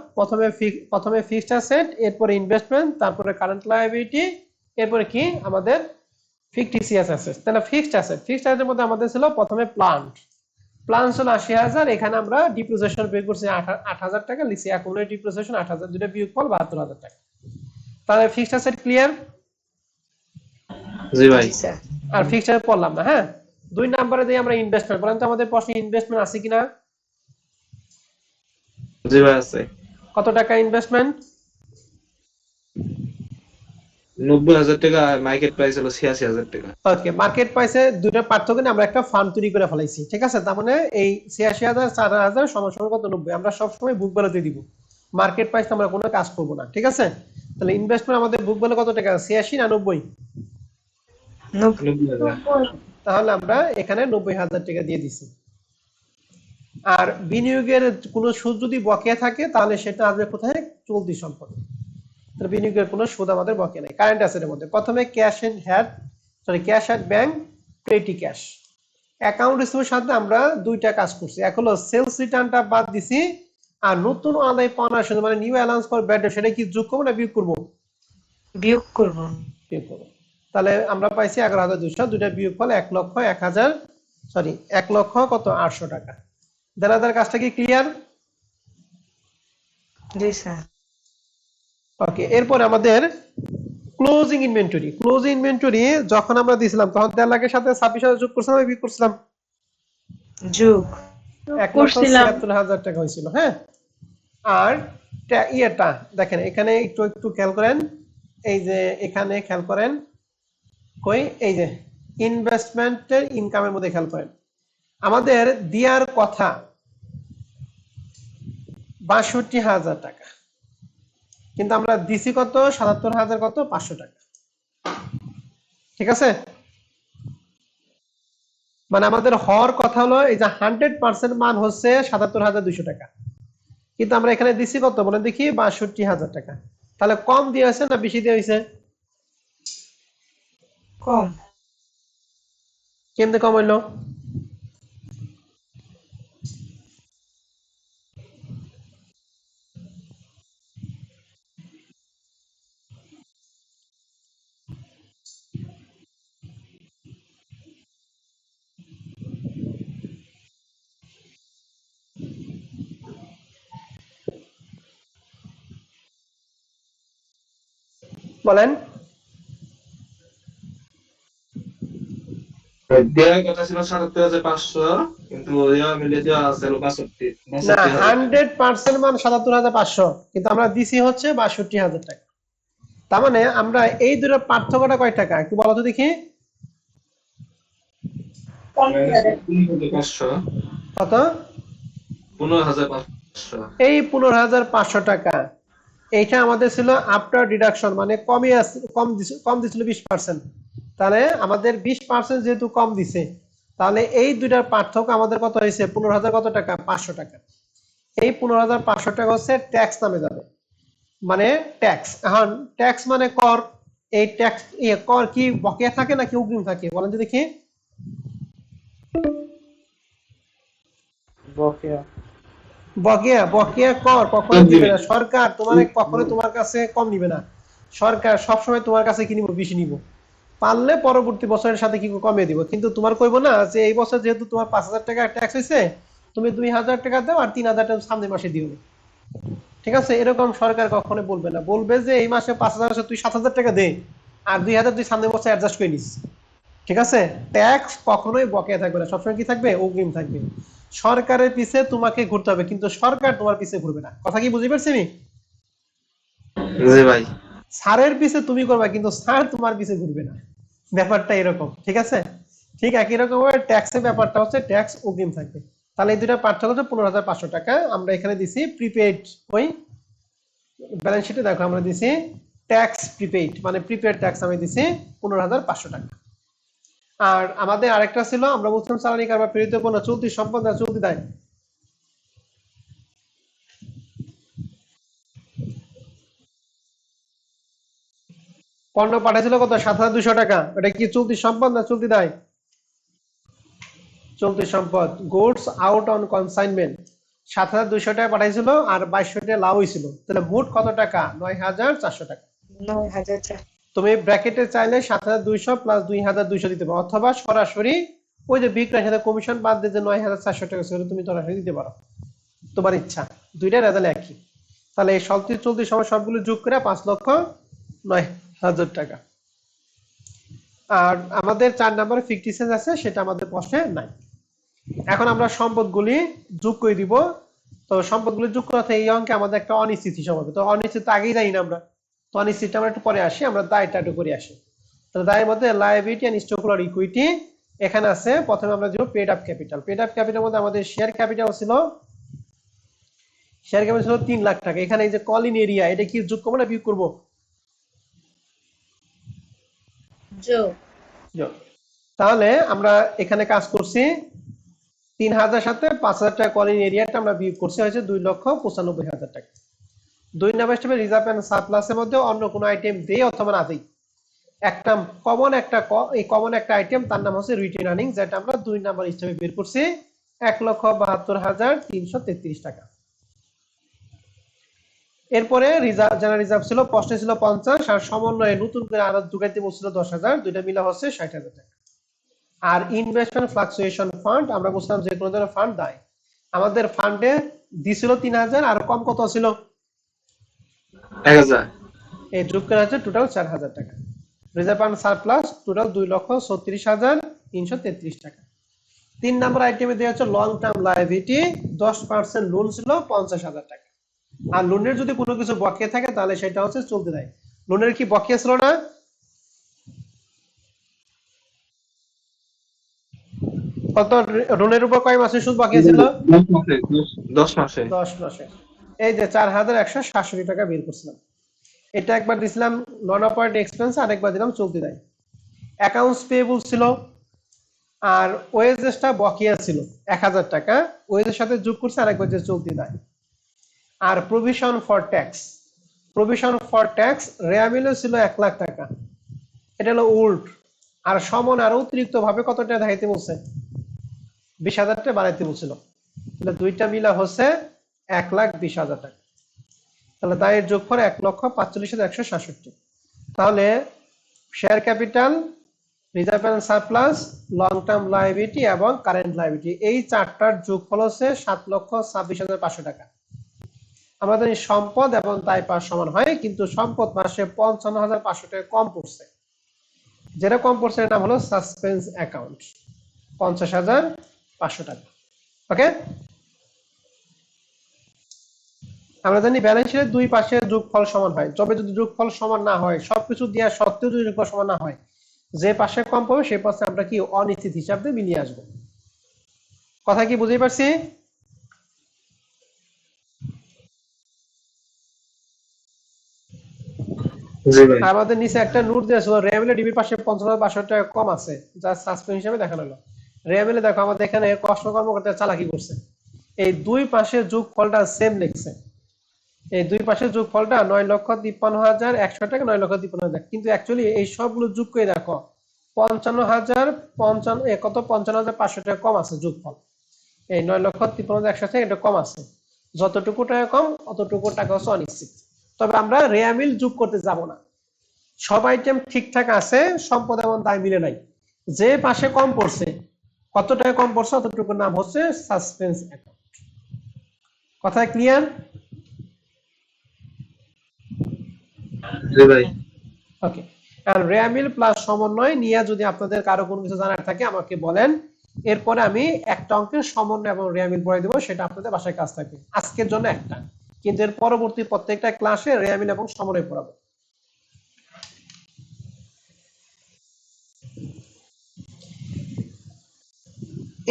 প্রথমে ফিক্সড অ্যাসেট, এরপরে ইনভেস্টমেন্ট, তারপরে কারেন্ট লায়াবিলিটি, এরপরে কি আমাদের ফিকটিসিয়াস অ্যাসেট। তাহলে ফিক্সড অ্যাসেটের মধ্যে আমাদের ছিল প্রথমে প্লান্ট ছিল 80,000। এখানে আমরা ডিপ্রিসিয়েশন পে করছি 8,000 টাকা, লিখছি অ্যাকুমুলেটেড ডিপ্রিসিয়েশন 8,000, দুটো বিয়োগফল 72,000 টাকা। তাহলে ফিক্সড অ্যাসেট ক্লিয়ার? জি ভাই। জি স্যার। আর ফিক্সড অ্যাসেট পড়লাম না। হ্যাঁ, 2 নম্বরে দেই আমরা ইনভেস্টমেন্ট। বলেন তো আমাদের প্রশ্নে ইনভেস্টমেন্ট আছে কিনা? জি ভাই আছে। কত টাকা ইনভেস্টমেন্ট? 90,000 টাকা, আর মার্কেট প্রাইস হলো 86,000 টাকা। ওকে, মার্কেট প্রাইসে দুটো পার্থক্য নিয়ে আমরা একটা ফান্ড তৈরি করে ফেলাইছি। ঠিক আছে, তার মানে এই 86,000 4,000 সমান সমান কত? 90। আমরা সবসময় বুক ভ্যালুতে দিব, মার্কেট প্রাইস আমরা কোনো কাজ করব না। ঠিক আছে, তাহলে ইনভেস্টমেন্ট আমাদের বুক ভ্যালু কত টাকা? 86 না 90? 90,000। তাহলে আমরা এখানে 90,000 টাকা দিয়ে দিছি। আর বিনিয়োগের কোনো সুদ যদি বকেয়া থাকে তাহলে সেটা আসবে কোথায়? চলতি সম্পদ। তাহলে বিনিয়োগের কোনো সুদ আমাদের বকেয়া নেই। কারেন্ট অ্যাসেটের মধ্যে প্রথমে ক্যাশ অ্যাট ব্যাংক, পেটি ক্যাশ। অ্যাকাউন্ট রিসিভের সাথে আমরা দুইটা কাজ করছি। এক হলো সেলস রিটার্নটা বাদ দিছি, আর নতুন আদায় পাওনার সাথে মানে নিউ অ্যালাউন্স ফর ব্যাড সেটা কি যোগ করবো না বিয়োগ করবো? বিয়োগ করব। বিয়োগ করবো। তাহলে আমরা পাইছি 11,200, দুইটা বিয়োগ ফল 1 লক্ষ কত? 800 টাকা। দেনাদার কাজটা কি ক্লিয়ার? জি স্যার। ওকে, এরপর আমাদের ক্লোজিং ইনভেন্টরি যখন আমরা দিয়েছিলাম তখন 1.5 লাখের সাথে 26,000 যোগ করছিলাম, বিয়োগ করছিলাম? যোগ। 1,76,000 টাকা হয়েছিল। হ্যাঁ, আর ইয়েটা দেখেন এখানে একটু খেয়াল করেন, এই যে এখানে খেয়াল করেন, কই এই যে ইনভেস্টমেন্টের ইনকামের মধ্যে খেয়াল করেন, আমাদের দেওয়ার কথা 62,000 টাকা, কিন্তু আমরা দিছি কত? 77,000 কত? 500 টাকা। ঠিক আছে, মানে আমাদের হওয়ার কথা হলো এই যে 100% মান হচ্ছে 77,200 টাকা, কিন্তু আমরা এখানে দিছি কত বলেন দেখি? 62,000 টাকা। তাহলে কম দিয়ে হয়েছে না বেশি দিয়ে হয়েছে? কম। কেমনে কম হইলো? বলেন। দেওয়ার কথা ছিল 77,500, কিন্তু ইয়া মিলে দেওয়া আছে হলো 62,000 না, 62,000 টাকা। 100% মান 77,500, কিন্তু আমরা দিছি হচ্ছে 62,000 টাকা। তার মানে আমরা এই দুটোর পার্থক্যটা কয় টাকা একটু বলো তো দেখি? 15,500। কত? 15,500। এই 15,500 টাকা এইটা আমাদের ছিল আফটার ডিডাকশন, মানে কম দিছিল 20%। তাহলে আমাদের 20% যেহেতু কম দিছে, তাহলে এই দুইটার পার্থক্য আমাদের কত হয়েছে? 15,000 কত টাকা? 500 টাকা। এই 15,500 টাকা হচ্ছে ট্যাক্স নামে যাবে, মানে ট্যাক্স। এখন ট্যাক্স মানে কর। এই ট্যাক্স কর কি বকেয়া থাকে নাকি অগ্রিম থাকে বলেন তো দেখি? বকেয়া। বকেয়া। বকেয়া কর কখনো দিবে না সরকার, তোমার কখনো তোমার কাছে কম নিবে না। সরকার সবসময় তোমার কাছে কি নিব? বেশি নিব। পারলে পরবর্তী বছরের সাথে কি কমিয়ে দিব, কিন্তু তোমার কইবো না যে এই বছর যেহেতু তোমার 5,000 টাকা ট্যাক্স হয়েছে, তুমি 2,000 টাকা দাও আর 3,000 টাকা সামনের মাসে দিও। ঠিক আছে? এরকম সরকার কখনো বলবে না। বলবে যে এই মাসে 5,000 আছে, তুই 7,000 টাকা দে, আর 2,000 তুই সামনের বছর অ্যাডজাস্ট করে নিস। ঠিক আছে? ট্যাক্স কখনোই বকেয়া থাকবে না, সবসময় কি থাকবে? অগ্রিম থাকবে। সরকারের পিছে তোমাকে ঘুরতে হবে, কিন্তু সরকার তোমার পিছে ঘুরবে না। কথা কি বুঝতে পারছি আমি? জি ভাই। স্যারের পিছে তুমি করবা, কিন্তু স্যার তোমার পিছে ঘুরবে না। ব্যাপারটা এরকম। ঠিক আছে? ঠিক একই রকম ভাবে ট্যাক্সের ব্যাপারটা হচ্ছে ট্যাক্স অগ্রিম থাকবে। তাহলে এই দুটা পার্থক্য হচ্ছে 15,500 টাকা। আমরা এখানে দিছি প্রিপেইড। ওই ব্যালেন্স শিটে দেখো আমরা দিছি ট্যাক্স প্রিপেইড, মানে প্রিপেইড ট্যাক্স আমি দিছি 15,500 টাকা। আর আমাদের আরেকটা ছিল, আমরা বলছিলাম চালানি কারবার, প্রেরিত পণ্য, চলতি সম্পদ আর চলতি দায়। পণ্য পাঠাইছিল কত? 7,200 টাকা। এটা কি চলতি সম্পদ না চলতি দায়? চলতি সম্পদ। গুডস আউট অন কনসাইনমেন্ট 7,200 টাকা পাঠাইছিল, আর 2200 টাকা লাভ হয়েছিল। তাহলে মোট কত টাকা? 9,400 টাকা। 9,000 তুমি ব্র্যাকেটে চাইলে 7,200 প্লাস 2,200 দিতে পারো, অথবা সরাসরি ওই যে বিক্রয়ের সাথে কমিশন বাদ দিয়ে যে 9,400 টাকা ছিল, তুমি সরাসরি দিতে পারো, তোমার ইচ্ছা। দুইটা রেজাল্ট একই। তাহলে এই চলতি চলতি সময় সবগুলো যোগ করে 5,09,000 টাকা। আর আমাদের 4 নম্বরে ফিকটিসেস আছে, সেটা আমাদের প্রশ্নে নাই। এখন আমরা সম্পদগুলি যোগ করে দিব। তো সম্পদগুলি যোগ করাতে এই অঙ্কে আমাদের একটা অনিশ্চিত হিসাব হবে। তো অনিশ্চিত আগেই জানি না আমরা, তো অনিশ্চিতটা আমরা একটু পরে আসি, আমরা দায়টা একটু করে আসি। তো দায়ের মধ্যে লায়াবিলিটি এন্ড স্টকুলার ইকুইটি এখানে আছে। প্রথমে আমরা দিব paid up capital. Paid up ক্যাপিটালের মধ্যে আমাদের শেয়ার ক্যাপিটাল ছিল, শেয়ার ক্যাপিটাল ছিল 3 লাখ টাকা। এখানে এই যে কলিং এরিয়া, এটা কি যোগ করবো না বিয়োগ করবো? যোগ। যোগ। তাহলে আমরা এখানে কাজ করছি 3,000 সাথে 5,000 টাকা কলিং এরিয়াটা আমরা বিয়োগ করছি, হয়েছে 2,95,000 টাকা। 2 নাম্বার স্টেপে রিজার্ভ এন্ড সারপ্লাসের মধ্যে অন্য কোনো আইটেম দেই অথবা না দেই, একটা কমন এই কমন একটা আইটেম, তার নাম হচ্ছে রিটেন আর্নিং, যেটা আমরা 2 নাম্বার স্টেপে বের করছি 1,72,333 টাকা। এরপরে রিজার্ভ, যারা রিজার্ভ ছিল, প্রশ্নে ছিল 50, আর সমন্বয়ে নতুন করে আরো ঢুকাইতে বলছিল 10,000, দুইটা মিলা হচ্ছে 60,000 টাকা। আর ইনভেস্টমেন্ট ফ্লাকচুয়েশন ফান্ড, আমরা বলছিলাম যে কোনো ধরনের ফান্ড দেয়। আমাদের ফান্ডে দিছিল 3,000, আর কম কত ছিল? 1,000। এই যোগ করা হচ্ছে টোটাল 4,000 টাকা। রিজার্ভ ফান্ড সারপ্লাস টোটাল 2,36,333 টাকা। 3 নম্বর আইটেমে দেওয়া হচ্ছে লং টার্ম লায়াবিলিটি, 10% লোন ছিল 50,000 টাকা। আর লোনের যদি কোনো কিছু বকেয়া থাকে তাহলে সেটা হচ্ছে চলতে দেয়। লোনের কি বকেয়া ছিল না? কত? লোনের উপর কয় মাসের সুদ বকেয়া ছিল? 10 মাসে। 10 মাসে। 10 মাসে। এই যে 4,167 টাকা বের করছিলাম। এটা একবার দিছিলাম নন অপারেটিং এক্সপেন্স, আর একবার দিলাম চলতি দেয়। অ্যাকাউন্টস পেয়েবল ছিল, আর ওয়েজেসটা বকেয়া ছিল 1,000 টাকা, ওয়েজের সাথে যোগ করছে আরেকবার যে চলতি দেয়। আর provision for tax, provision for tax রেয়ামিলো ছিল 1 লাখ টাকা, এটা হলো উল্ট। আর সমন আর অতিরিক্ত ভাবে কত টাকা দেখাইতে বলছে? 20,000 টাকা বাড়াইতে বলছিল। তাহলে দুইটা মিলা হচ্ছে 1,20,000 টাকা। তাহলে দায়ের যোগফল 1,45,167। তাহলে share capital, reserve and surplus, long term liability এবং কারেন্ট লায়াবিলিটি, এই চারটার যোগফল হচ্ছে 7,26,500 টাকা। আমরা জানি সম্পদ এবং দায় পাশ সমান হয়, কিন্তু সম্পদ মাসে 55,500 টাকা কম পড়ছে। যেটা কম পড়ছে এর নাম হলো সাসপেন্স অ্যাকাউন্ট, 50,500 টাকা। ওকে, আমরা জানি ব্যালেন্স শিটের দুই পাশে যোগফল সমান হয়। তবে যদি যোগফল সমান না হয়, সবকিছু দেওয়া সত্ত্বেও যদি যোগফল সমান না হয়, যে পাশে কম পাবে সেই পাশে আমরা কি অনিশ্চিত হিসাব দিয়ে মিলিয়ে আসবো। কথা কি বুঝতে পারছি? জি ভাই। আমাদের নিচে একটা নোট দেওয়া আছে রেয়ামিলে ডিবির পাশে 50,500 টাকা কম আছে, যা সাসপেন্স হিসেবে দেখানো হলো। রেয়ামিলে দেখো আমাদের এখানে কষ্ট কর্মকর্তা চালাকি করছে, এই দুই পাশে যোগফলটা সেম লিখছে। এই দুই পাশের যোগফলটা 9,53,100 টাকা, 9,53,000, কিন্তু অ্যাকচুয়ালি এই সবগুলো যোগ করে দেখো 55,500 টাকা কম আছে যোগফল। এই 9,53,100 থেকে এটা কম আছে, যতটুকু টাকা কম অতটুকু টাকা হচ্ছে অনিশ্চিত। তবে আমরা রেয়ামিল যোগ করতে যাব না, সব আইটেম ঠিকঠাক আছে, সম্পদ এবং দায় মিলে নাই। যে পাশে কম পড়ছে, কত টাকা কম পড়ছে অতটুকুর নাম হচ্ছে সাসপেন্স অ্যাকাউন্ট। কথা ক্লিয়ার? জি ভাই। ওকে। আর রেয়ামিল প্লাস সমন্বয় নিয়ে যদি আপনাদের কারো কোনো কিছু জানার থাকে আমাকে বলেন, এরপরে আমি একটা অঙ্কের সমন্বয় এবং রেয়ামিল পড়ে দেবো, সেটা আপনাদের বাসায় কাজ থাকবে। আজকের জন্য একটা, কিন্তু এর পরবর্তী প্রত্যেকটা ক্লাসে রেয়ামিল এবং সমন্বয় পড়াবো।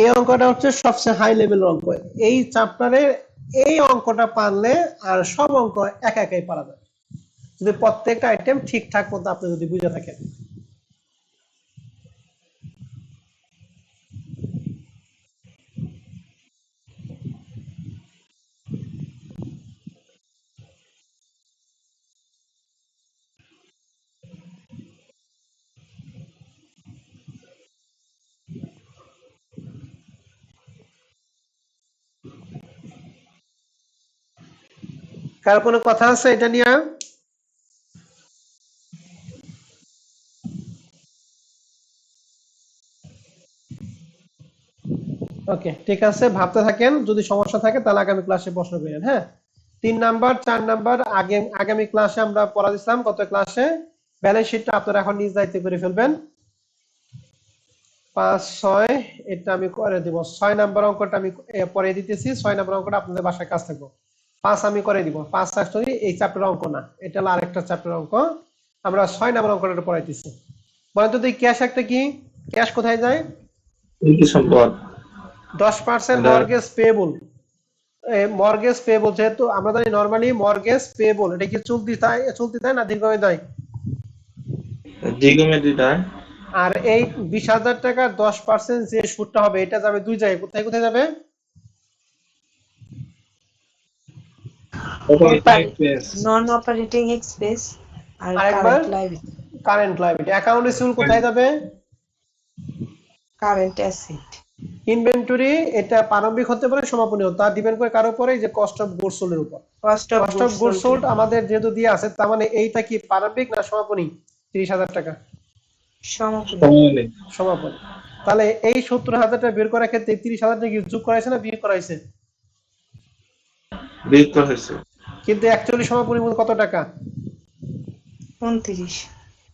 এই অঙ্কটা হচ্ছে সবচেয়ে হাই লেভেলের অঙ্ক। এই চ্যাপ্টারে এই অঙ্কটা পারলে আর সব অঙ্ক একা একাই পারা যায়, যদি প্রত্যেকটা আইটেম ঠিকঠাক মতো আপনি যদি বুঝে থাকেন। কার কোনো কথা আছে এটা নিয়ে? ওকে, ঠিক আছে, ভাবতে থাকেন, যদি সমস্যা থাকে তাহলে আগামী ক্লাসে প্রশ্ন করেন। হ্যাঁ, 3 নাম্বার 4 নাম্বার আগামী ক্লাসে আমরা পড়া দিছিলাম। কত ক্লাসে? ব্যালেন্স শিটটা আপনারা এখন নিজ দায়িত্বে করে ফেলবেন। 5 6 এটা আমি করে দিব। 6 নাম্বার অঙ্কটা আমি পরে দিতেছি। 6 নাম্বার অঙ্কটা আপনাদের বাসায় কাজ থাকবে। 5 আমি করে দিব। 5 অ্যাকচুয়ালি এই চ্যাপ্টারের অঙ্ক না, এটা হলো আরেকটা চ্যাপ্টারের অঙ্ক। আমরা 6 নাম্বার অঙ্কটা পড়াইতেছি। বলেন তো এই ক্যাশ একটা কি? ক্যাশ কোথায় যায়? কি সম্পদ? 10% এটা মর্গেজ পেয়েবল। মর্গেজ পেয়েবল, যেহেতু আমরা জানি নরমালি মর্গেজ পেয়েবল এটা কি চলতি দেয় না দীর্ঘমেয়াদী? দীর্ঘমেয়াদী দেয়। আর এই 20,000 টাকার 10% যে সুদটা হবে এটা যাবে দুই জায়গায়, কোথায় কোথায় যাবে? নন অপারেটিং এক্সপেন্স আর আরেকবার, current liability, current liability. Account receivable কোথায় যাবে? কারেন্ট অ্যাসেট, ইনভেন্টরি এটা প্রারম্ভিক হতে পারে সমাপনী, তা ডিপেন্ড করে কার উপরে? যে কস্ট অফ গুডস সোল্ড এর উপর। Cost of cost of goods goods sold, sold আমাদের যেহেতু দিয়ে আছে, তার মানে এইটা কি প্রারম্ভিক না সমাপনী? 30,000 টাকা সমাপনী, সমাপনী। তাহলে এই 70,000 টাকা বের করার ক্ষেত্রে 30,000 টাকা কি যোগ করা হয়েছে না বিয়োগ করা হয়েছে? বিয়োগ করা হয়েছে। কিন্তু অ্যাকচুয়ালি সমাপনী মূল্য কত টাকা? 29।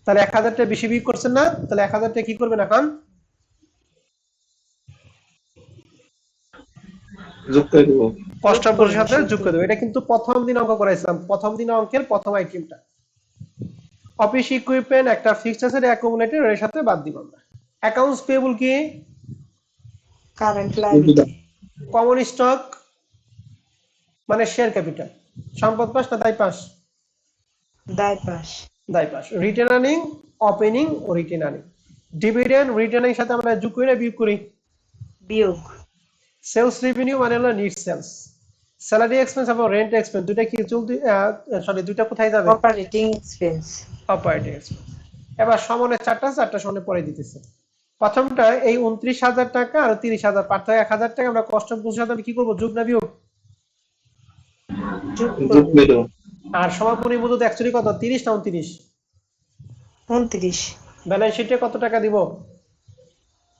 তাহলে 1,000 টাকা বেশি বিয়োগ করছেন না? তাহলে 1,000 টাকা কি করবেন এখন? যোগ করে দেব। কস্ট অফ গুডস সাথে যোগ শুধু করে দেবো। এটা কিন্তু প্রথম দিন অঙ্ক করাইছিলাম, প্রথম দিন অঙ্কের প্রথম আইটেমটা। অফিস ইকুইপমেন্ট একটা ফিক্সড অ্যাসেট অ্যাকুমুলেটেড, এর সাথে বাদ দিব আমরা। অ্যাকাউন্টস পেয়েবল কি? কারেন্ট লাইবিলিটি, কমন স্টক মানে শেয়ার ক্যাপিটাল। সম্পদ পাস না দায় পাস? দায় পাশ, দায় পাস। রিটেন আর্নিং, ওপেনিং ও রিটেন আর্নিং। ডিভিডেন্ড রিটেনিং সাথে আমরা যোগ করে বিয়োগ করি। বিয়োগ, সেলস রেভিনিউ মানে হলো নিট সেলস। স্যালারি এক্সপেন্স এবং রেন্ট এক্সপেন্স দুইটা কি চলতি, সরি দুইটা কোথায় যাবে? Operating expense, operating expense. এবার সমানে চারটা সমানে পরে দিতেছে। প্রথমটা এই 29,000 টাকা আর 30,000 পার্থক্য 1,000 টাকা, আমরা কষ্ট অফ গুডস সাথে কি করবো? যোগ না বিয়োগ? যোগ যোগ করব, করে দেব। আর সমাপনী মূল্য অ্যাকচুয়ালি কত? 30 না 29? 29, ব্যালেন্স শিটে কত টাকা দিব?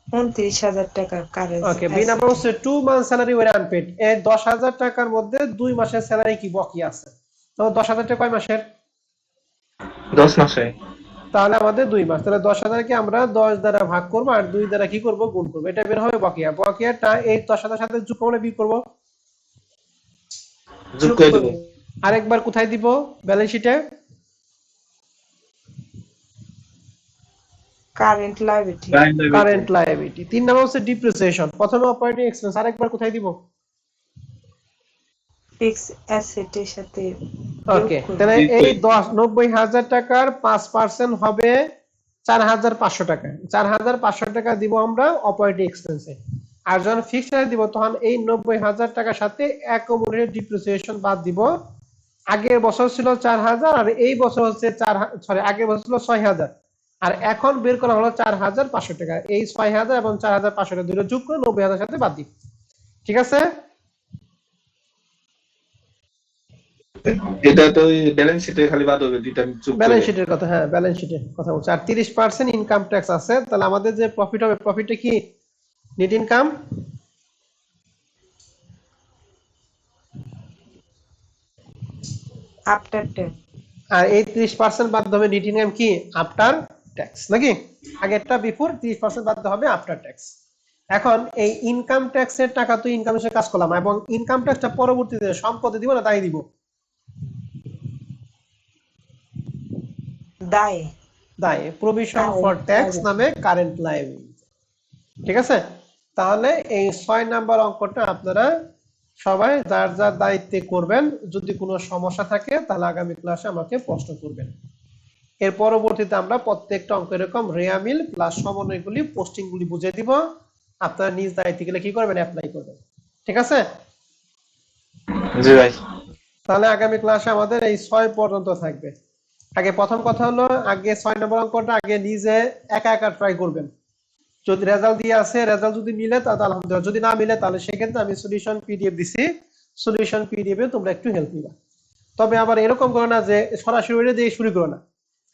29,000 টাকা কারেন্ট ওকে, বি অ্যাসেট, নাম্বার হচ্ছে 2 মান্থ স্যালারি ওয়ার আনপেড। এই 10,000 টাকার মধ্যে 2 মাসের স্যালারি কি বাকি আছে? তো 10,000 টাকা কয় মাসের? 10 মাসে। তাহলে আমাদের 2 মাস। তাহলে 10,000 কে আমরা 10 দ্বারা ভাগ করবো আর 2 দ্বারা কি করব? গুণ করবো। এটা বের হবে বকেয়া। বকেয়াটা এই 10,000 সাথে যোগ করলে বিয়োগ করব। যোগ যোগ করে দেব। করব, আরেকবার কোথায় দিব? ব্যালেন্স শিটে current liability, current liability. 3 number হচ্ছে ডিপ্রিসিয়েশন। প্রথমে অপারেটিং এক্সপেন্স, আরেকবার কোথায় দিব? ফিক্স অ্যাসেটের সাথে ওকে, তাহলে এই 90,000 টাকার 5% হবে 4,500 টাকা। 4,500 টাকা দিব আমরা অপারেটিং এক্সপেন্সে। আর যখন ফিক্সড রেট দিব তখন এই 90,000 টাকার সাথে অ্যাকুমুলেটেড ডিপ্রিসিয়েশন বাদ দিব। আগের বছর ছিল 4,000 আর এই বছর হচ্ছে আগের বছর ছিল 6,000 আর এখন বের করা হলো 4,500 টাকা। এই 6,000 এবং 4,500 টাকা দুটো যোগ করে 90,000 সাথে বাদ দিই। ঠিক আছে? এটা তো ব্যালেন্স শিটে খালি বাদ হবে দুইটা যোগ করে। ব্যালেন্স শিটের কথা, হ্যাঁ ব্যালেন্স শিটের কথা বলছি। আর 30% ইনকাম ট্যাক্স আছে, তাহলে আমাদের যে প্রফিট হবে, প্রফিটটা কি নেট ইনকাম, আফটার ট্যাক্স। আর এই 30% বাদ হবে নেট ইনকাম কি আফটার ট্যাক্স, নাকি আগেরটা বিফোর, 30% বাদ হবে আফটার ট্যাক্স। এখন এই ইনকাম ট্যাক্সের টাকা তো ইনকাম হিসেবে কাজ করলাম, এবং ইনকাম ট্যাক্সটা পরবর্তীতে সম্পদে দিব না তাই দিব, দায়। দায়, প্রভিশন ফর ট্যাক্স নামে কারেন্ট লায়াবিলিটি। ঠিক আছে? তাহলে এই 6 নাম্বার অঙ্কটা আপনারা সবাই যার যার দায়িত্বে করবেন। যদি কোনো সমস্যা থাকে তাহলে আগামী ক্লাসে আমাকে প্রশ্ন করবেন। এর পরবর্তীতে আমরা প্রত্যেকটা অঙ্ক এরকম রেয়ামিল প্লাস সমন্বয়গুলি পোস্টিংগুলি বুঝিয়ে দিব, আপনারা নিজ দায়িত্বে গেলে কি করবেন, অ্যাপ্লাই করবেন। ঠিক আছে? জি ভাই। তাহলে আগামী ক্লাসে আমাদের এই 6 পর্যন্ত থাকবে। আগে প্রথম কথা হলো, আগে 6 নম্বর অঙ্কটা আগে নিজে একা একা ট্রাই করবেন। যদি রেজাল্ট দিয়ে আছে, রেজাল্ট যদি মিলে তাহলে আলহামদুলিল্লাহ, যদি না মিলে তাহলে সেক্ষেত্রে আমি সলিউশন পিডিএফ দিছি, সলিউশন পিডিএফ এ তোমরা একটু হেল্প নিবা। তবে আবার এরকম করো না যে সরাসরি ওইটা দিয়ে শুরু করো না,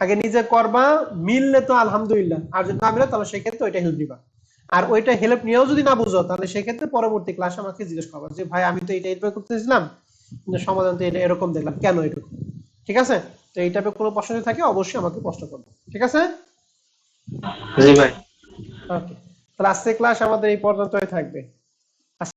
আগে নিজে করবা, মিললে তো আলহামদুলিল্লাহ, আর যদি না মিলে তাহলে সেক্ষেত্রে ওইটা হেল্প নিবা। আর ওইটা হেল্প নিয়েও যদি না বুঝো তাহলে সেক্ষেত্রে পরবর্তী ক্লাসে আমাকে জিজ্ঞেস করবা যে ভাই আমি তো এটা এইভাবে করতেছিলাম কিন্তু সমাধান তো এটা এরকম দেখলাম, কেন এরকম। ঠিক আছে? তো এই টাইপের কোনো প্রশ্ন যদি থাকে অবশ্যই আমাকে প্রশ্ন করবে। ঠিক আছে? জি ভাই। ওকে, তাহলে আজকের ক্লাস আমাদের এই পর্যন্তই থাকবে।